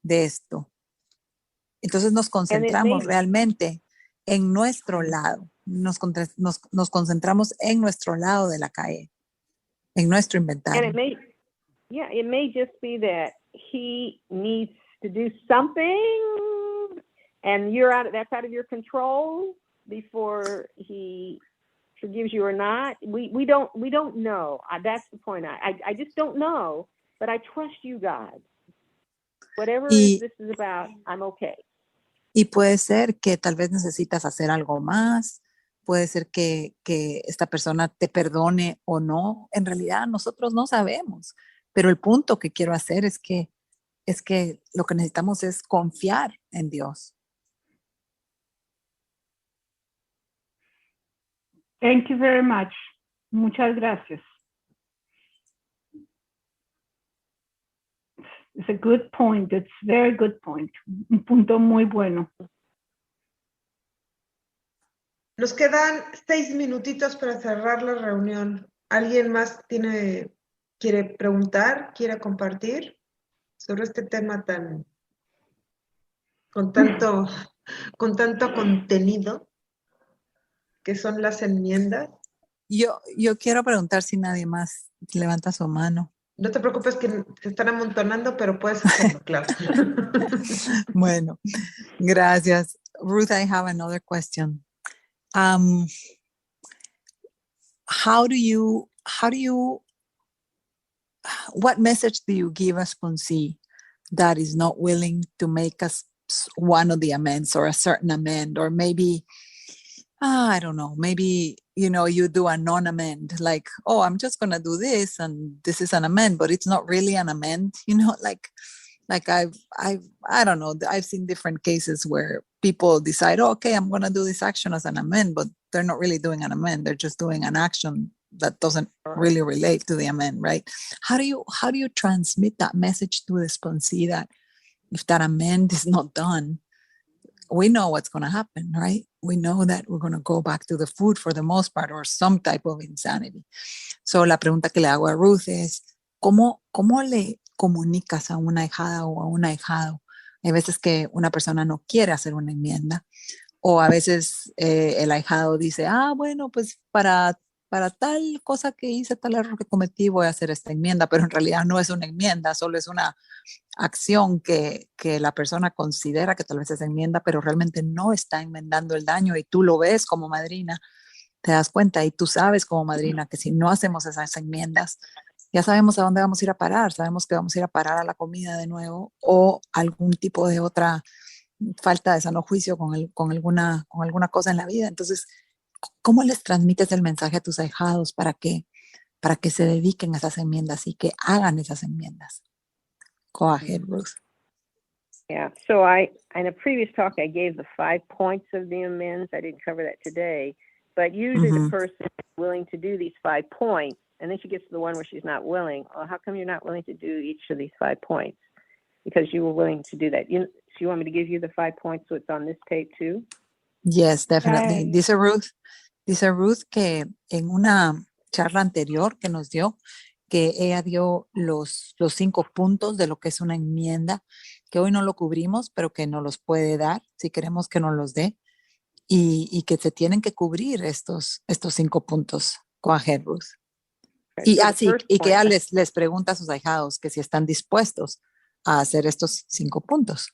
de esto? Entonces nos concentramos realmente en nuestro lado. Nos concentramos en nuestro lado de la calle, en nuestro inventario. And it may just be that he needs to do something, and that's out of your control before he forgives you or not. We don't know. That's the point. I just don't know, but I trust you, God. Whatever this is about, I'm okay. Y puede ser que tal vez necesitas hacer algo más, puede ser que esta persona te perdone o no. En realidad nosotros no sabemos, pero el punto que quiero hacer es que lo que necesitamos es confiar en Dios. Thank you very much. Muchas gracias. It's a good point. It's a very good point. Un punto muy bueno. Nos quedan 6 minutitos para cerrar la reunión. ¿Alguien más quiere preguntar, quiere compartir sobre este tema con tanto contenido que son las enmiendas? Yo quiero preguntar si nadie más levanta su mano. No te preocupes que se están amontonando, pero puedes hacerlo, claro. Bueno, gracias. Ruth, I have another question. how do you, what message do you give a sponsee that is not willing to make us one of the amends or a certain amend, or maybe, I don't know, maybe, you do a non-amend, like, oh, I'm just going to do this and this is an amend, but it's not really an amend, like I don't know, I've seen different cases where people decide, oh, okay, I'm going to do this action as an amend, but they're not really doing an amend. They're just doing an action that doesn't really relate to the amend, right? How do you transmit that message to the sponsee that if that amend is not done, we know what's going to happen, right? We know that we're going to go back to the food for the most part, or some type of insanity. So la pregunta que le hago a Ruth es, ¿cómo le comunicas a una ahijada o a un ahijado? Hay veces que una persona no quiere hacer una enmienda, o a veces el ahijado dice, bueno, pues para tal cosa que hice, tal error que cometí, voy a hacer esta enmienda, pero en realidad no es una enmienda, solo es una acción que la persona considera que tal vez es enmienda, pero realmente no está enmendando el daño, y tú lo ves como madrina, te das cuenta, y tú sabes como madrina que si no hacemos esas enmiendas, ya sabemos a dónde vamos a ir a parar, sabemos que vamos a ir a parar a la comida de nuevo, o algún tipo de otra falta de sano juicio con alguna cosa en la vida. Entonces, ¿cómo les transmites el mensaje a tus ahijados para que se dediquen a esas enmiendas y que hagan esas enmiendas? Go ahead, Ruth. Yeah, so in a previous talk, I gave the 5 points of the amends. I didn't cover that today, but usually the person is willing to do these 5 points, and then she gets to the one where she's not willing. Well, how come you're not willing to do each of these 5 points? Because you were willing to do that. So you want me to give you the 5 points so it's on this tape too? Yes, definitely. Dice Ruth que en una charla anterior que nos dio, que ella dio los 5 puntos de lo que es una enmienda, que hoy no lo cubrimos, pero que nos los puede dar si queremos que nos los dé, y que se tienen que cubrir estos 5 puntos. Go ahead, Ruth. Y que ella les pregunta a sus ahijados que si están dispuestos a hacer estos 5 puntos.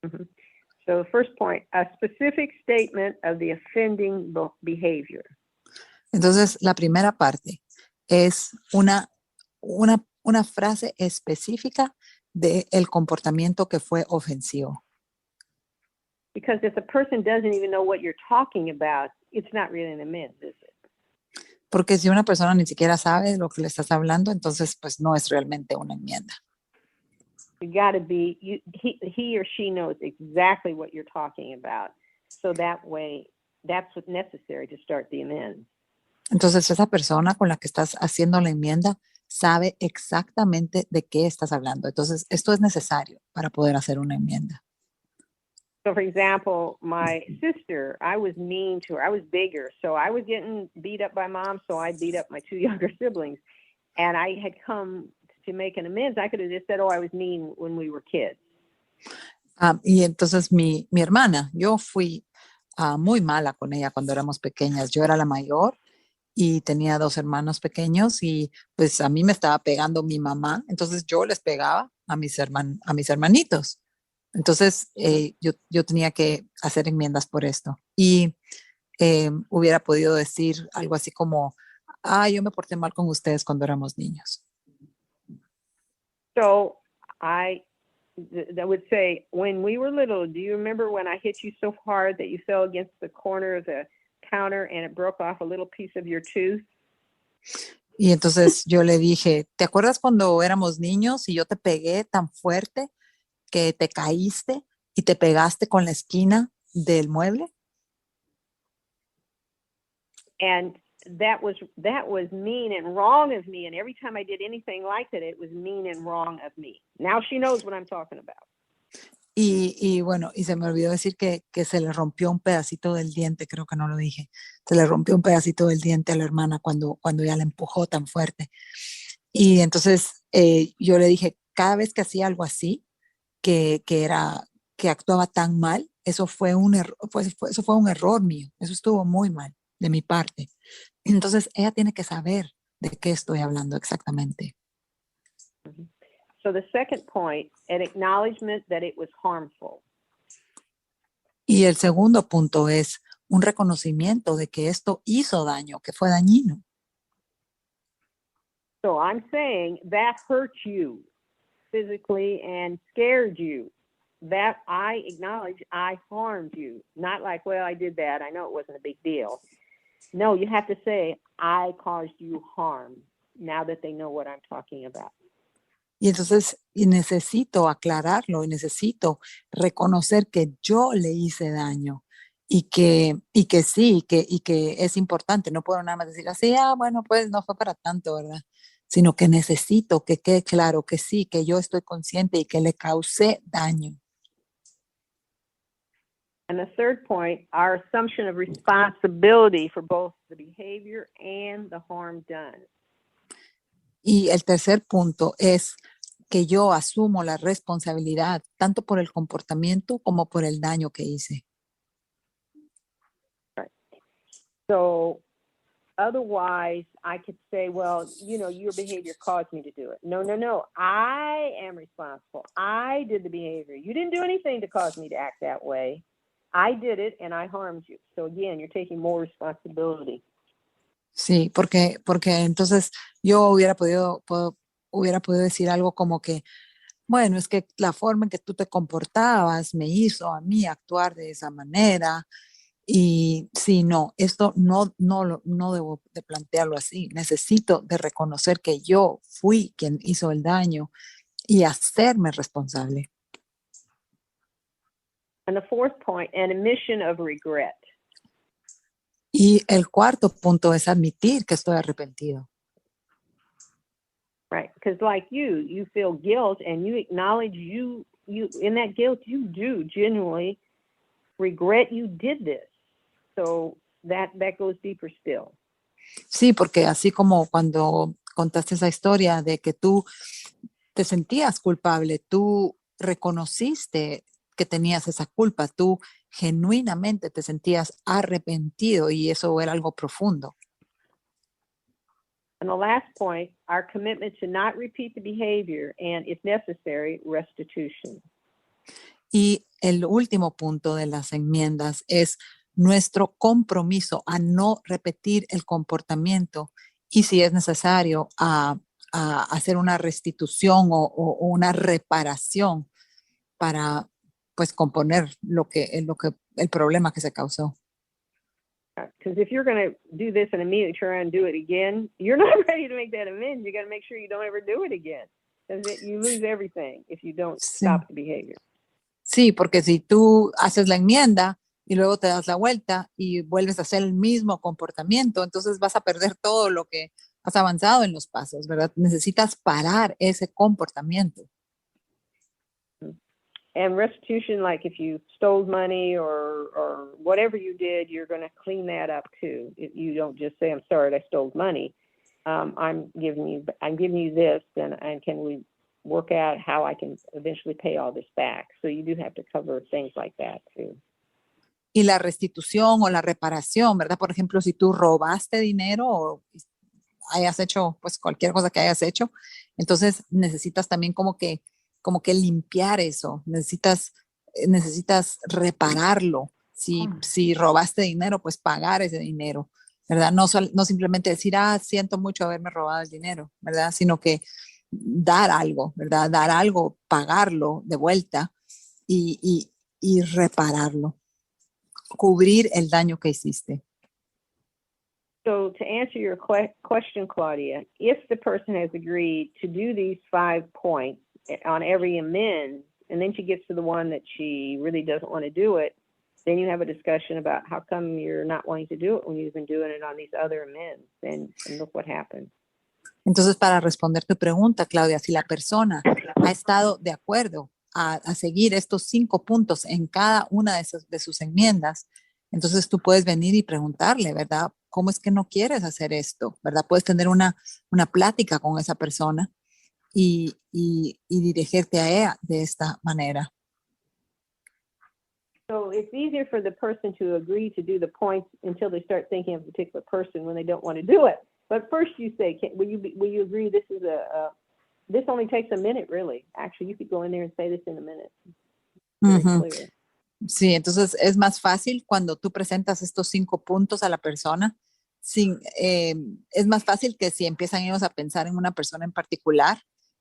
Mm-hmm. So the first point, a specific statement of the offending behavior. Entonces, la primera parte es una frase específica del comportamiento que fue ofensivo. Because if the person doesn't even know what you're talking about, it's not really an amends, is it? Porque si una persona ni siquiera sabe lo que le estás hablando, entonces pues no es realmente una enmienda. You got to be, he or she knows exactly what you're talking about. So that way, that's what's necessary to start the amends. Entonces esa persona con la que estás haciendo la enmienda sabe exactamente de qué estás hablando. Entonces esto es necesario para poder hacer una enmienda. So, for example, my sister, I was mean to her. I was bigger, so I was getting beat up by mom, so I beat up my 2 younger siblings. And I had come to make an amends. I could have just said, oh, I was mean when we were kids. Y entonces mi hermana, yo fui muy mala con ella cuando éramos pequeñas. Yo era la mayor y tenía 2 hermanos pequeños, y pues a mí me estaba pegando mi mamá. Entonces yo les pegaba a mis hermanitos. Entonces yo tenía que hacer enmiendas por esto. Y hubiera podido decir algo así como, yo me porté mal con ustedes cuando éramos niños. So I would say, when we were little, do you remember when I hit you so hard that you fell against the corner of the counter and it broke off a little piece of your tooth? Y entonces yo le dije, ¿te acuerdas cuando éramos niños y yo te pegué tan fuerte que te caíste y te pegaste con la esquina del mueble? And that was mean and wrong of me, and every time I did anything like that, it was mean and wrong of me. Now she knows what I'm talking about. Y bueno, y se me olvidó decir que se le rompió un pedacito del diente, creo que no lo dije. Se le rompió un pedacito del diente a la hermana cuando ella la empujó tan fuerte. Y entonces yo le dije, cada vez que hacía algo así, que actuaba tan mal, eso fue un error mío. Eso estuvo muy mal de mi parte. Entonces ella tiene que saber de qué estoy hablando exactamente. So the second point, an acknowledgement that it was harmful. Y el segundo punto es un reconocimiento de que esto hizo daño, que fue dañino. So I'm saying that hurt you physically and scared you. That I acknowledge I harmed you. Not like, well, I did that. I know it wasn't a big deal. No, you have to say, I caused you harm, now that they know what I'm talking about. Y entonces y necesito aclararlo y necesito reconocer que yo le hice daño y que sí, y que es importante. No puedo nada más decir así, bueno, pues no fue para tanto, ¿verdad? Sino que necesito que quede claro que sí, que yo estoy consciente y que le causé daño. And the third point, our assumption of responsibility for both the behavior and the harm done. Y el tercer punto es que yo asumo la responsabilidad tanto por el comportamiento como por el daño que hice. Right. So otherwise, I could say, well, your behavior caused me to do it. No. I am responsible. I did the behavior. You didn't do anything to cause me to act that way. I did it and I harmed you. So again, you're taking more responsibility. Sí, porque entonces yo hubiera podido decir algo como que, bueno, es que la forma en que tú te comportabas me hizo a mí actuar de esa manera. Y sí, no, esto no debo de plantearlo así. Necesito de reconocer que yo fui quien hizo el daño y hacerme responsable. And the fourth point, an admission of regret. Y el cuarto punto es admitir que estoy arrepentido. Right, because like you feel guilt and you acknowledge you in that guilt, you do genuinely regret you did this. So that goes deeper still. Sí, porque así como cuando contaste esa historia de que tú te sentías culpable, tú reconociste que tenías esa culpa, tú genuinamente te sentías arrepentido y eso era algo profundo. And the last point, our commitment to not repeat the behavior and, if necessary, restitution. Y el último punto de las enmiendas es nuestro compromiso a no repetir el comportamiento y, si es necesario, a hacer una restitución o una reparación para, pues, componer el problema que se causó. Because if you're going to do this and immediately try and do it again, you're not ready to make that amends. You got to make sure you don't ever do it again. Because you lose everything if you don't stop the behavior. Sí, porque si tú haces la enmienda y luego te das la vuelta y vuelves a hacer el mismo comportamiento, entonces vas a perder todo lo que has avanzado en los pasos, ¿verdad? Necesitas parar ese comportamiento. And restitution, like if you stole money or whatever you did, you're going to clean that up too. If you don't just say, "I'm sorry, I stole money. I'm giving you this, and can we work out how I can eventually pay all this back?" So you do have to cover things like that too. Y la restitución o la reparación, ¿verdad? Por ejemplo, si tú robaste dinero o hayas hecho, pues, cualquier cosa que hayas hecho, entonces necesitas también como que limpiar eso, necesitas repararlo. Si robaste dinero, pues pagar ese dinero, ¿verdad? No simplemente decir, siento mucho haberme robado el dinero, ¿verdad? Sino que dar algo, ¿verdad? Dar algo, pagarlo de vuelta y repararlo, cubrir el daño que hiciste. So to answer your question, Claudia, if the person has agreed to do these 5 points on every amend, and then she gets to the one that she really doesn't want to do it, then you have a discussion about how come you're not wanting to do it when you've been doing it on these other amends, and look what happened. Entonces, para responder tu pregunta, Claudia, si la persona ha estado de acuerdo a seguir estos 5 puntos en cada una de sus enmiendas, entonces tú puedes venir y preguntarle, ¿verdad? ¿Cómo es que no quieres hacer esto? ¿Verdad? Puedes tener una plática con esa persona y dirigirte a ella de esta manera. So it's easier for the person to agree to do the points until they start thinking of a particular person when they don't want to do it. But first you say, will you agree this is this only takes a minute, really? Actually, you could go in there and say this in a minute. Uh-huh. Sí, entonces es más fácil cuando tú presentas estos 5 puntos a la persona. Sin, es más fácil que si empiezan ellos a pensar en una persona en particular,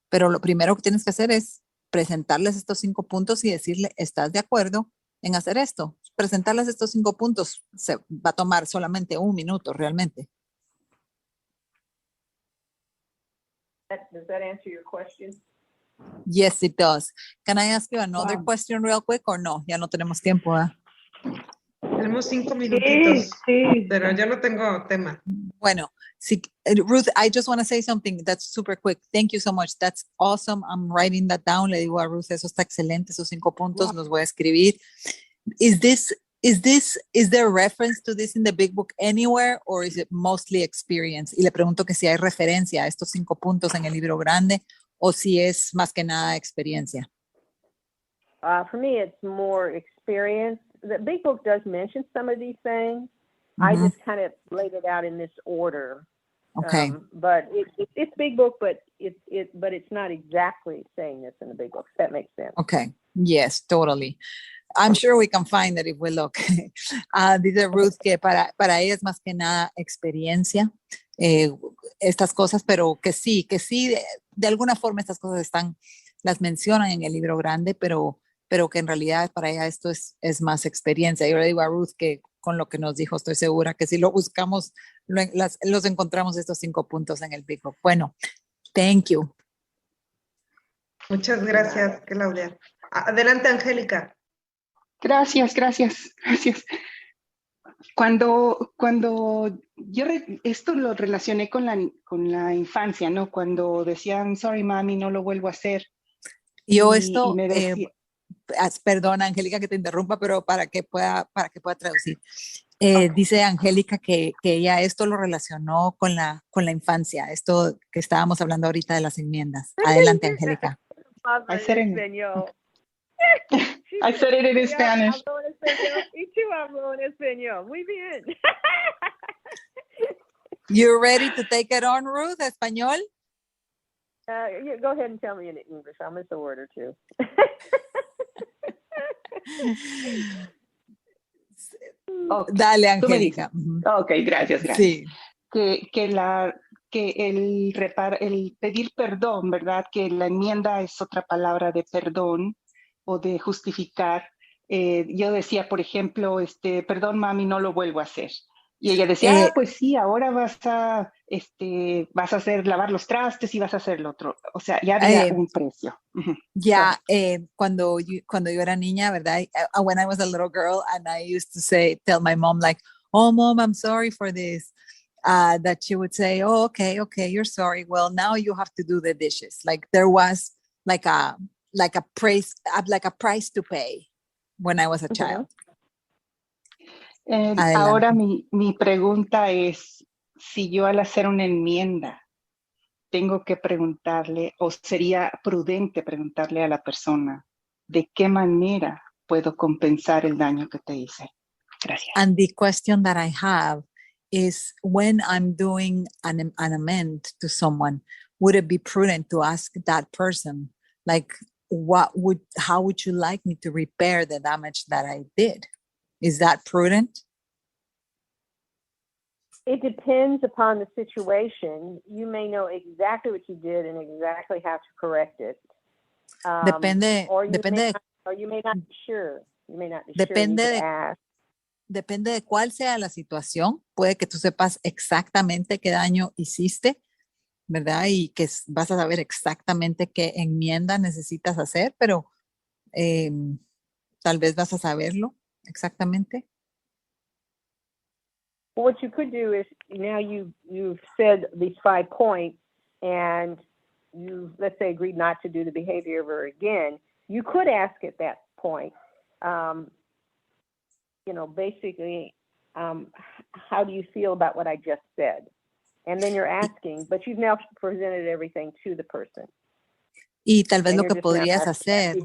pero lo primero que tienes que hacer es presentarles estos 5 puntos y decirle, ¿estás de acuerdo en hacer esto? Presentarles estos 5 puntos se va a tomar solamente 1 minuto realmente. Does that answer your question? Yes, it does. Can I ask you another Wow. question real quick or no? Ya no tenemos tiempo, ¿eh? Tenemos 5 Sí, minutitos, sí. pero yo no tengo tema. Bueno, sí, Ruth, I just want to say something that's super quick. Thank you so much. That's awesome. I'm writing that down. Le digo a Ruth, eso está excelente. Esos 5 puntos los voy a escribir. Is there reference to this in the big book anywhere or is it mostly experience? Y le pregunto que si hay referencia a estos 5 puntos en el libro grande o si es más que nada experiencia. For me, it's more experience. The big book does mention some of these things. I just kind of laid it out in this order. Okay. But it's big book, but it's not exactly saying this in the big book. If that makes sense. Okay. Yes, totally. I'm sure we can find it if we look. Dice Ruth que para ella es más que nada experiencia, estas cosas, pero que sí, de alguna forma estas cosas las mencionan en el libro grande, pero que en realidad para ella esto es más experiencia. Yo le digo a Ruth que con lo que nos dijo, estoy segura que si lo buscamos, los encontramos estos 5 puntos en el Big Book. Bueno, thank you. Muchas gracias, Claudia. Adelante, Angélica. Gracias. Cuando yo esto lo relacioné con la infancia, ¿no? Cuando decían, sorry, mami, no lo vuelvo a hacer. Yo y me decía, perdona, Angélica, que te interrumpa, pero para que pueda traducir. Dice Angélica que ella esto lo relacionó con la infancia, esto que estábamos hablando ahorita de las enmiendas. Adelante, Angélica. I said it in Spanish. Y tú hablo en español. Muy bien. You ready to take it on, Ruth, español? Go ahead and tell me in English. I'll miss a word or two. Okay. Dale, Angélica. Ok, gracias. Sí. Que el pedir perdón, ¿verdad? Que la enmienda es otra palabra de perdón o de justificar. Yo decía, por ejemplo, perdón, mami, no lo vuelvo a hacer. Y ella decía, pues sí, ahora vas a lavar los trastes y vas a hacer lo otro. O sea, ya había un precio. Ya, cuando yo era niña, ¿verdad? When I was a little girl and I used to tell my mom like, oh, mom, I'm sorry for this. That she would say, oh, okay, you're sorry. Well, now you have to do the dishes. Like there was like a price to pay when I was a child. Ahora mi pregunta es, si yo al hacer una enmienda tengo que preguntarle, o sería prudente preguntarle a la persona, ¿de qué manera puedo compensar el daño que te hice? Gracias. And the question that I have is, when I'm doing an amend to someone, would it be prudent to ask that person, like, how would you like me to repair the damage that I did? Is that prudent? It depends upon the situation. You may know exactly what you did and exactly how to correct it. Depende. Or you may not be sure. You may not be sure. Depende de cuál sea la situación. Puede que tú sepas exactamente qué daño hiciste, ¿verdad? Y que vas a saber exactamente qué enmienda necesitas hacer, pero tal vez vas a saberlo exactamente. What you could do is, now you've said these 5 points and you, let's say, agreed not to do the behavior ever again. You could ask at that point, basically, how do you feel about what I just said? And then you're asking, but you've now presented everything to the person. Y tal vez lo que podrías hacer,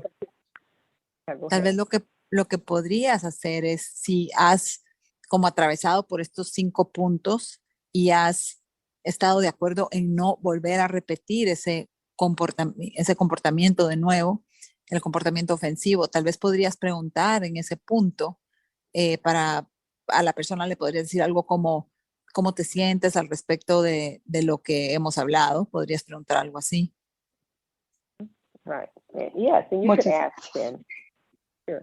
lo que podrías hacer es, si has como atravesado por estos 5 puntos y has estado de acuerdo en no volver a repetir ese comportamiento de nuevo, el comportamiento ofensivo. Tal vez podrías preguntar en ese punto para a la persona le podrías decir algo como, ¿cómo te sientes al respecto de lo que hemos hablado? Podrías preguntar algo así. Right. Yes, and you could ask them. Sure.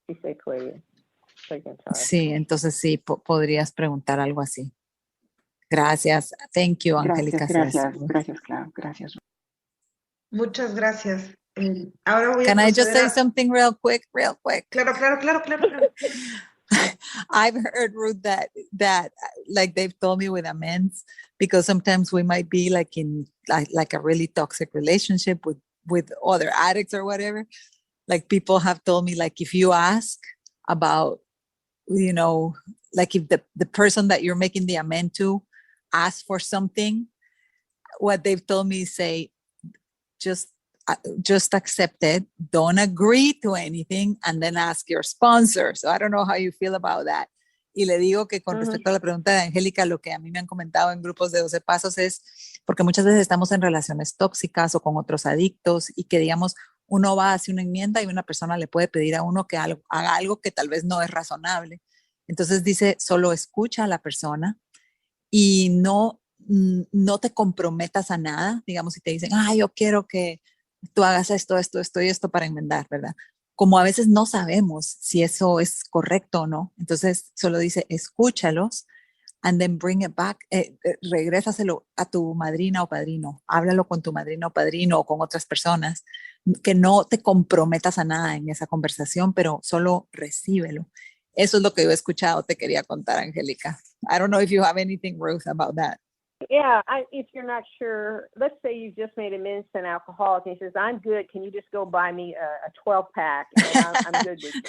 You say please. Sí, entonces sí, podrías preguntar algo así. Gracias. Thank you, Angélica. Gracias, Clau. Gracias. Muchas gracias. Ahora voy Can a I just say proceder something real quick? Claro. I've heard, Ruth, that like they've told me with amends, because sometimes we might be like in like a really toxic relationship with other addicts or whatever. Like people have told me, like, if you ask about, you know, like if the person that you're making the amend to asks for something, what they've told me is say, just accept it, don't agree to anything, and then ask your sponsor. So I don't know how you feel about that. Y le digo que con respecto a la pregunta de Angélica, lo que a mí me han comentado en grupos de 12 pasos es, porque muchas veces estamos en relaciones tóxicas o con otros adictos y que, digamos, uno va a hacer una enmienda y una persona le puede pedir a uno que haga algo que tal vez no es razonable. Entonces dice, solo escucha a la persona y no te comprometas a nada. Digamos, si te dicen, yo quiero que tú hagas esto y esto para enmendar, ¿verdad? Como a veces no sabemos si eso es correcto o no, entonces solo dice, escúchalos, and then bring it back, regrésaselo a tu madrina o padrino, háblalo con tu madrina o padrino o con otras personas, que no te comprometas a nada en esa conversación, pero solo recíbelo. Eso es lo que yo he escuchado, te quería contar, Angélica. I don't know if you have anything, Ruth, about that. Yeah, if you're not sure, let's say you just made amends to an alcoholic and he says, I'm good, can you just go buy me a 12-pack and I'm good with it.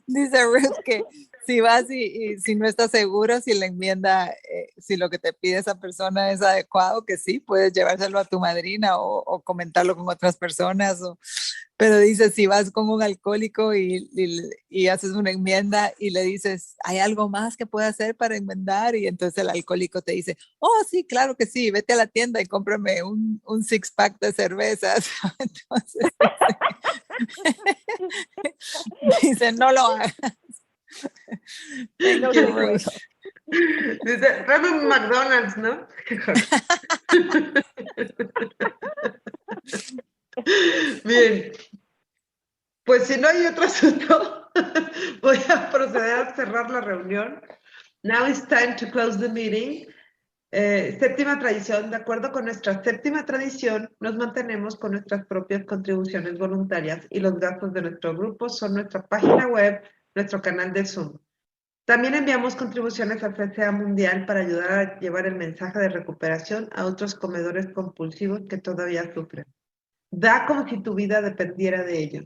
Dice Ruth que si vas y si no estás seguro si la enmienda, si lo que te pide esa persona es adecuado, que sí, puedes llevárselo a tu madrina o comentarlo con otras personas. Pero dice, si vas con un alcohólico y haces una enmienda y le dices, ¿hay algo más que pueda hacer para enmendar? Y entonces el alcohólico te dice, sí, claro que sí, vete a la tienda y cómprame un 6-pack de cervezas. Entonces dice, no lo hagas. Thank you, Ruth. Dice, tráeme un McDonald's, ¿no? Bien. Pues si no hay otro asunto, voy a proceder a cerrar la reunión. Now it's time to close the meeting. Séptima tradición. De acuerdo con nuestra séptima tradición, nos mantenemos con nuestras propias contribuciones voluntarias y los gastos de nuestro grupo son nuestra página web, nuestro canal de Zoom. También enviamos contribuciones a CCA Mundial para ayudar a llevar el mensaje de recuperación a otros comedores compulsivos que todavía sufren. Da como si tu vida dependiera de ello.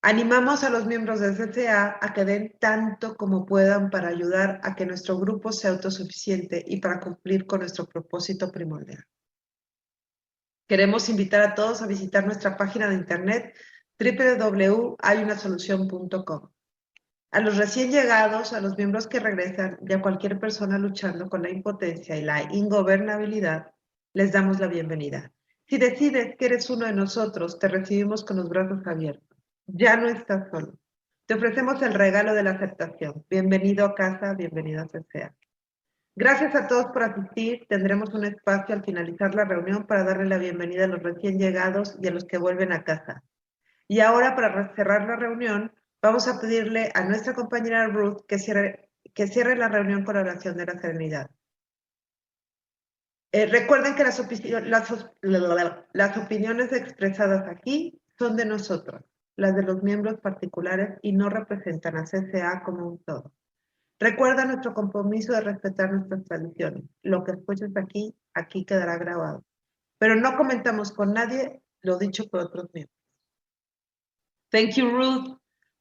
Animamos a los miembros de CCA a que den tanto como puedan para ayudar a que nuestro grupo sea autosuficiente y para cumplir con nuestro propósito primordial. Queremos invitar a todos a visitar nuestra página de internet www.hayunasolucion.com. A los recién llegados, a los miembros que regresan y a cualquier persona luchando con la impotencia y la ingobernabilidad, les damos la bienvenida. Si decides que eres uno de nosotros, te recibimos con los brazos abiertos. Ya no estás solo. Te ofrecemos el regalo de la aceptación. Bienvenido a casa, bienvenido a CCA. Gracias a todos por asistir. Tendremos un espacio al finalizar la reunión para darle la bienvenida a los recién llegados y a los que vuelven a casa. Y ahora, para cerrar la reunión, vamos a pedirle a nuestra compañera Ruth que cierre la reunión con la oración de la serenidad. Recuerden que las opiniones expresadas aquí son de nosotros, las de los miembros particulares, y no representan a CCA como un todo. Recuerda nuestro compromiso de respetar nuestras tradiciones. Lo que escuches aquí quedará grabado. Pero no comentamos con nadie lo dicho por otros miembros. Thank you, Ruth.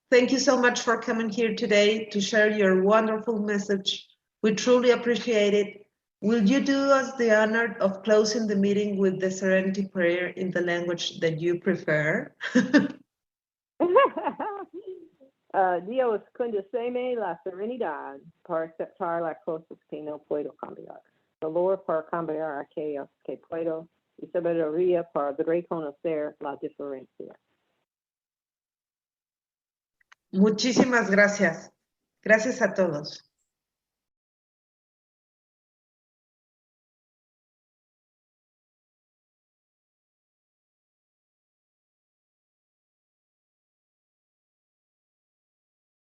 Thank you so much for coming here today to share your wonderful message. We truly appreciate it. Will you do us the honor of closing the meeting with the Serenity Prayer in the language that you prefer? Dios condesceme la serenidad para aceptar las cosas que no puedo cambiar. Dolor para cambiar aquellas que puedo y sabiduría para reconocer la diferencia. Muchísimas gracias. Gracias a todos.